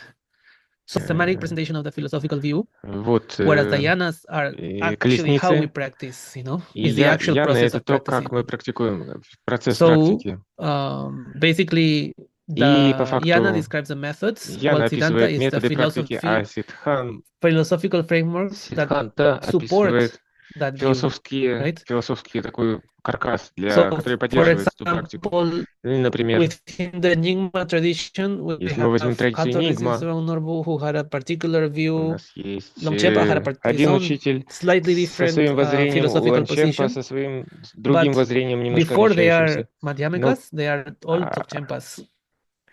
Systematic presentation of the philosophical view, вот whereas Dhayanas are actually how we колесницы, practice, и is the actual яны — process это of то, как мы practicing. практикуем, процесс So практики. basically, И по the Yana факту describes the methods, while Яна Siddhanta описывает is the методы практики, а philosophical frameworks that Сиддханта support описывает that view, right? философский такой каркас, So, который for поддерживает эту практику. example, Или, например, within the Nyingma tradition, we если мы возьмем have традицию Hatha Нигма, Norbu who had a particular у view. нас есть Longchenpa had his один own учитель slightly со different своим воззрением, philosophical Ланченпа position, со своим другим but воззрением, немножко before they отличающимся. are Но Madhyamikas, they are all Dzogchenpas,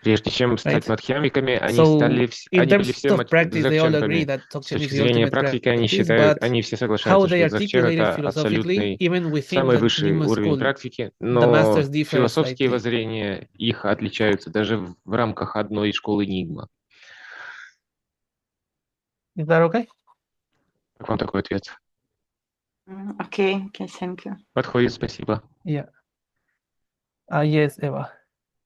прежде чем стать right? мадхьямиками, So, in они были terms все of practice, they all agree дзогченпами. that С Dzogchen is точки the зрения ultimate практики, practice, они все how соглашаются, they что дзогчен — articulate it это philosophically, абсолютный, even within самый the высший Nyingma уровень school, практики, the но masters differ философские slightly. воззрения их отличаются даже в рамках одной школы Нигма. Is that okay? Как вам такой ответ? Okay, thank you. Подходит, спасибо. Yeah. Yes, Eva.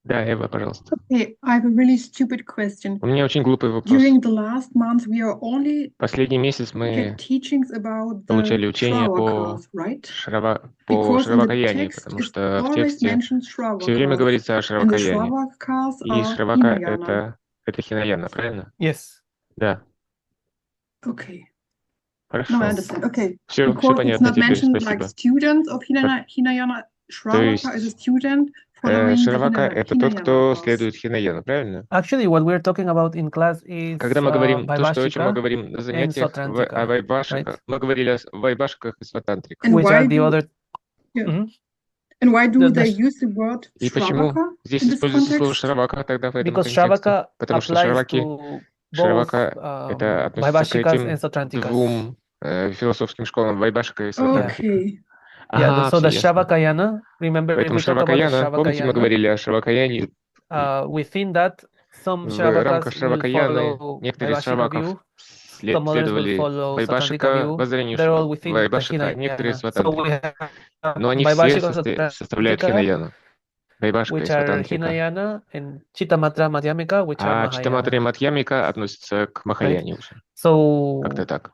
Да, Эва, пожалуйста. Okay, I have a really stupid question. У меня очень глупый вопрос. During the last month, we are only Последний месяц мы get teachings about the получали учение по Shravakas, right? по Because in the Шравакаянию, text потому it что в always тексте mentions все время Shravakas, говорится о and the Шравакаяне. Shravakas И are Шравака Hinayana. это Хинаяна, правильно? Yes. Да, Okay. No, I хорошо. understand. Okay. Все Because it's понятно not теперь, mentioned like спасибо. students of Hinayana. То Shravaka is a есть student following the Шравака это тот, кто Hinayana path. следует Хинаяну, правильно? Actually, what we're talking about in class is Когда мы говорим то, о чем мы Vaibhashika говорим на and занятиях о Sautrantika, вайбашиках, right? мы говорили о вайбашиках и сватантриках. And Which why are the do other... yeah. Mhm. And why do they The- use the word И почему Shravaka здесь in this используется слово context? Шравака тогда в этом Because контексте? Shravaka Потому что applies Шраваки, to both Шравака это относится к Vaibhashikas and этим Sautrantikas. двум философским школам Вайбашика и Сватантрика. Okay. Yeah, Ага, so все the ясно. Shravakayana, remember Поэтому if we talk about the Шравакаяна, помните, мы Shravakayana, говорили о Шравакаяне, within that, some в рамках Shravakas will Шравакаяны follow некоторые из Vaibhashika Шраваков view, some others will следовали follow Sautrantika Вайбашика, view. воззрению They're all within the Вайбашика, а некоторые Hinayana. So we Сватантрика. have Но они все Vaibhashika, составляют Sautrantika, Хинаяну. Вайбашика и which are Сватантрика. Hinayana, and Chittamatra, Madhyamika, which are А Читаматра и Mahayana, Мадхьямика относятся к right? Махаяне уже. So Как-то так.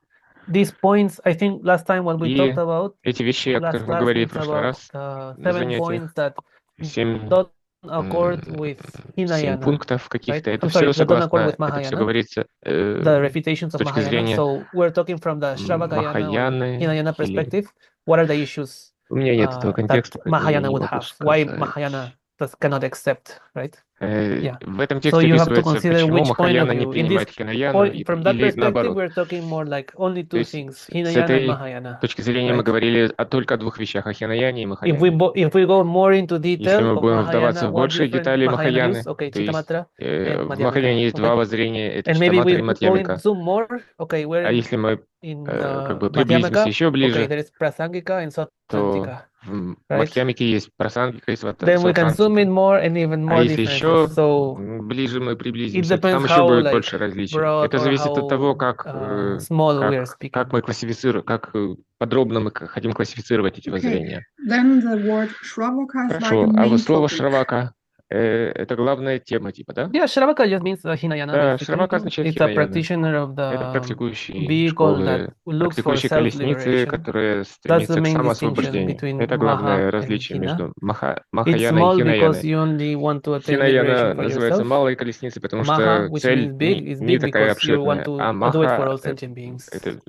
these points, I think last time when we talked И about эти вещи, о last которых мы class, говорили в it's прошлый about раз the на 7 points занятиях, that 7, don't accord with 7 Hinayana, пунктов right? каких-то, это I'm sorry, все that don't accord with согласно, это все Mahayana, говорится the refutations с of точки Mahayana. зрения So we're talking from the Shravakayana or Махаяны Hinayana или... perspective. What are the issues У меня нет этого that контекста, поэтому я Mahayana не would могу have? Why сказать. Mahayana cannot accept, right? Yeah. В этом So тексте you have to описывается, consider почему which point of Махаяна не view. In this принимает Хинаяну point, from that или perspective, наоборот. we're talking more like only То two есть things, с Hinayana and этой Mahayana. точки зрения мы Right. говорили только о двух вещах, о Хинаяне и If Махаяне. we go more into Если detail мы of будем вдаваться Mahayana, в what большие different детали Mahayana Махаяны, use? Okay, то есть Chittamatra and в Madhyamika. Махаяне есть Okay. два воззрения, это And maybe Читтаматра we и go in Мадьямика. zoom more. Okay, we're А если мы in как бы приблизимся Madhyamika. еще Okay, ближе, there is Prasangika and то Sautrantika. в Right. Мадьямике есть Прасангика и Then we can zoom in Саутрантика. more and even А more если еще differences. So ближе мы it приблизимся, то depends там еще how будет like больше различий. broad Это or зависит от того, how small we are speaking. как мы классифицируем, как подробно мы хотим классифицировать эти воззрения. Then the word Shravaka is like a Хорошо, а вот main слово topic. Шравака это главная тема, типа, да? Yeah, Shravaka just means Hinayana, Да, basically. Шравака означает It's a Хинаяна. practitioner of Это the практикующий vehicle that школы, looks for практикующий колесницы, self-liberation. которая That's the стремится к main distinction самоосвобождению. between Это Maha главное and различие Hina. между It's Махаяной и small because Хинаяной. you only want to attain Хинаяна liberation for называется yourself. малой колесницей, потому Maha, что which цель means big, is не big такая because you want обширная, а to do it for Маха all sentient beings. это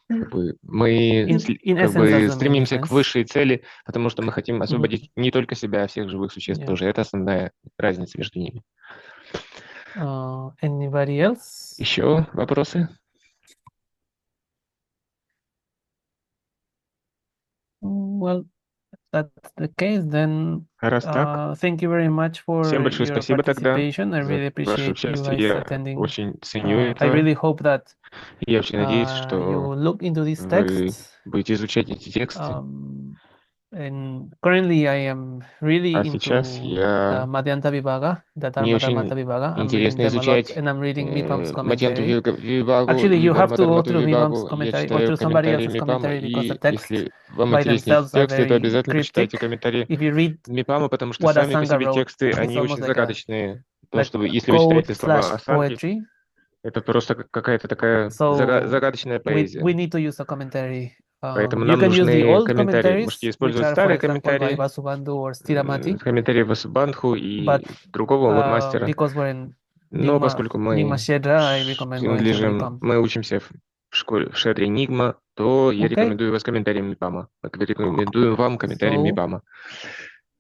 как бы мы In как essence, that's бы the main стремимся к difference. высшей цели, потому что мы хотим освободить не только себя, а всех живых существ Yeah. тоже. Это основная разница между ними. Anybody else? Еще вопросы? Well, if that's the case, then Раз так, thank you very much for всем большое your спасибо тогда participation. I за really ваше appreciate you участие. guys Я attending. очень ценю I это. really hope that Я очень надеюсь, you что look into these вы texts. будете изучать эти тексты. And currently I am really А сейчас into the я Madhyanta Vibhaga, the мне Dharma очень Vibhaga. I'm reading интересно them a lot, изучать and I'm reading Mipam's Мадьянту commentary. Вибагу Actually, или you have to go Дharмадхармату through Mipam's Вибагу. Я commentary or читаю through somebody комментарии else's Мипама, commentary because the и texts если вам by интереснее эти themselves are тексты, то very обязательно почитайте cryptic. комментарии If you read Мипама, потому что what сами по Asanga себе wrote, тексты, it's они almost очень like a загадочные. То, что если вы code читаете слова slash осанки, poetry. это просто какая-то такая So загадочная поэзия. we need to use a commentary. Поэтому You нам can use the нужны old комментарии. Можете commentaries, which использовать are, for старые example, by комментарии, Vasubandhu or Stiramati, комментарии Васубандху but и другого мастера. because we're in Но Nigma поскольку мы Shedra, I recommend going through принадлежим, Mipam. мы учимся в школе в Шедре Нигма, то я Okay, рекомендую вас комментариям Мипама. Рекомендуем вам комментарии so Мипама.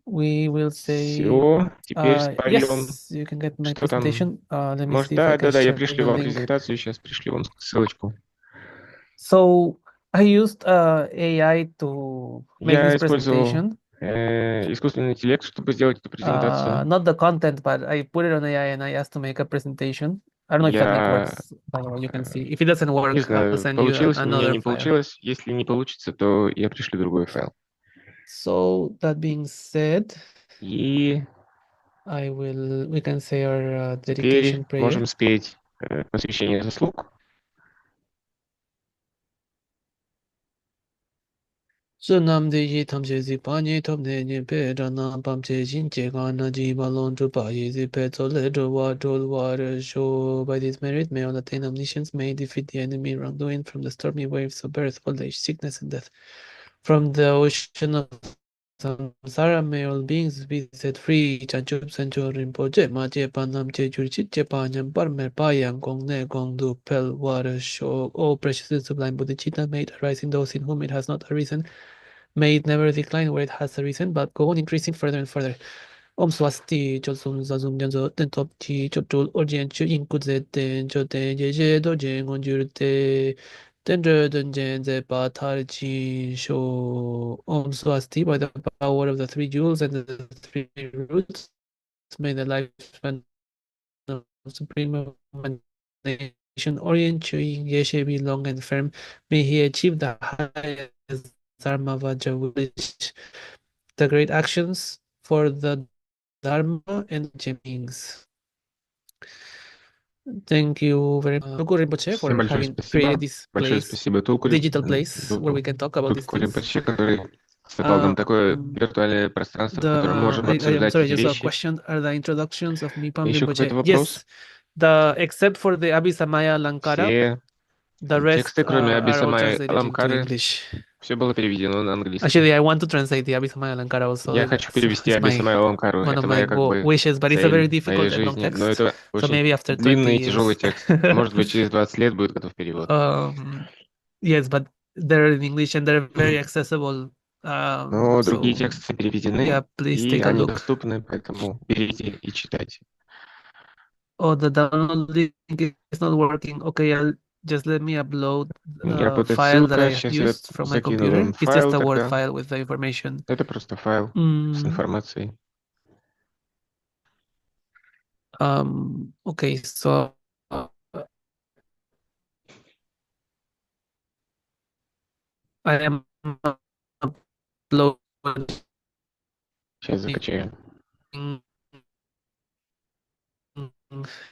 we will say, Все, теперь споем. yes, you can get my Что там? presentation. Let me Может, see if I да, can я share пришлю the вам link. презентацию, сейчас пришлю вам ссылочку. So I used AI to make Я this использовал presentation. искусственный интеллект, чтобы сделать эту презентацию. Not the content, but I put it on AI and I asked to make a presentation. I don't know if that link Я works, by the way, you can see. If it doesn't не work, I'll знаю, send you получилось у меня, another не file. получилось. Если не получится, то я пришлю другой файл. So that being said, И we can say our теперь dedication prayer. можем спеть посвящение заслуг. Sunam Deji Tamje Zipanye Tomne Pedana Pamche Jinche Gana Jibalon to Paye Peto Ledo Waddle Water Show. By this merit, may all attain omniscience, may defeat the enemy wrongdoing from the stormy waves of birth, old age, sickness, and death. From the ocean of samsara, may all beings be set free. Chanchup Sancho Rinpoche, Maje Panam Chechurchit Chepanyam Parmer Payam Gong Ne Gong Du Pel Water Show. O precious and sublime Bodhicitta, may it arise in those in whom it has not arisen. May it never decline where it has arisen, but go on increasing further and further. Om Swasti, Chosum Zazum Janzo, Tentop Chi, Chotul, Orjian Chu Inkudze, Chote, Jeje, Doje, Gonjurte, Tender Dungeon, Patar Chi, Sho. Om Swasti, by the power of the three jewels and the three roots, may the lifespan of Supreme Nation Orient Chu Yeshe be long and firm. May he achieve the highest Dharma Vajra, which the great actions for the Dharma and beings. Thank you very much, Tulku Rinpoche, for Всем большое having спасибо. created this Большое place, спасибо Тулку digital place, where we can talk about these things. Rinpoche, который создал нам такое виртуальное пространство, в котором можем I'm обсуждать sorry, эти just a вещи. question. Are the introductions of Mipam Еще какой-то Rinpoche? вопрос? Yes, except for the Abhisamaya Lankara. Все The rest Тексты, кроме are all Абисамай translated into Аламкары, English. все было переведено на английский. Actually, I want to translate the Abhisamaya Alankara also. Я хочу перевести It's my Абисамай Аламкару. one of Это my моя как бы wishes, but it's a very цель моей difficult and long жизни. Но text. это So maybe очень after 20 длинный и тяжелый years. текст. Может быть, через 20 лет будет готов перевод. Yes, but they're in English and they're very accessible. Но другие So тексты переведены, yeah, please и take a они look. доступны, поэтому берите и читайте. Oh, the download link is not working. Okay, just let me upload Не the работает file that ссылка. I Сейчас я used from my закину computer. вам It's just файл a Word тогда. file with the information. Это просто файл с информацией. Okay, so I am uploading Сейчас закачаю.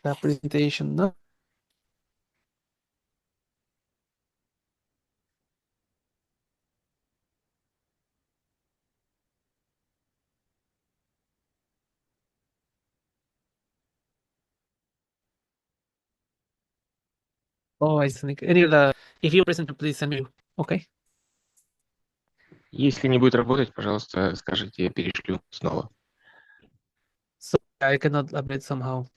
the presentation now. Oh, I think any of the if you present, please send me. Okay. Если не будет работать, пожалуйста, скажите, я перешлю снова. So I cannot update somehow.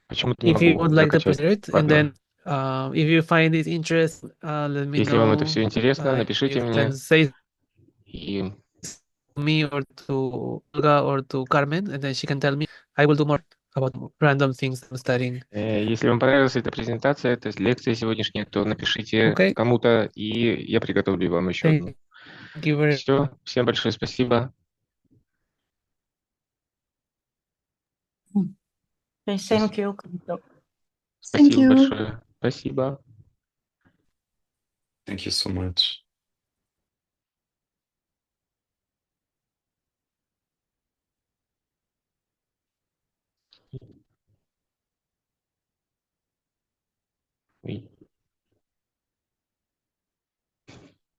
Почему-то не If you могу would like to закачать. present it, and Ладно. then if you find it interest, let me Если вам это know. все интересно, напишите You мне. can say И to me or to Olga or to Carmen, and then she can tell me. I will do more about random things I'm studying. если вам понравилась эта презентация, эта лекция сегодняшняя, то напишите Okay. кому-то, и я приготовлю вам еще одну. Thank you very Все, всем большое спасибо. Okay, thank you, Кончог. Спасибо you. большое. Спасибо. Thank you so much.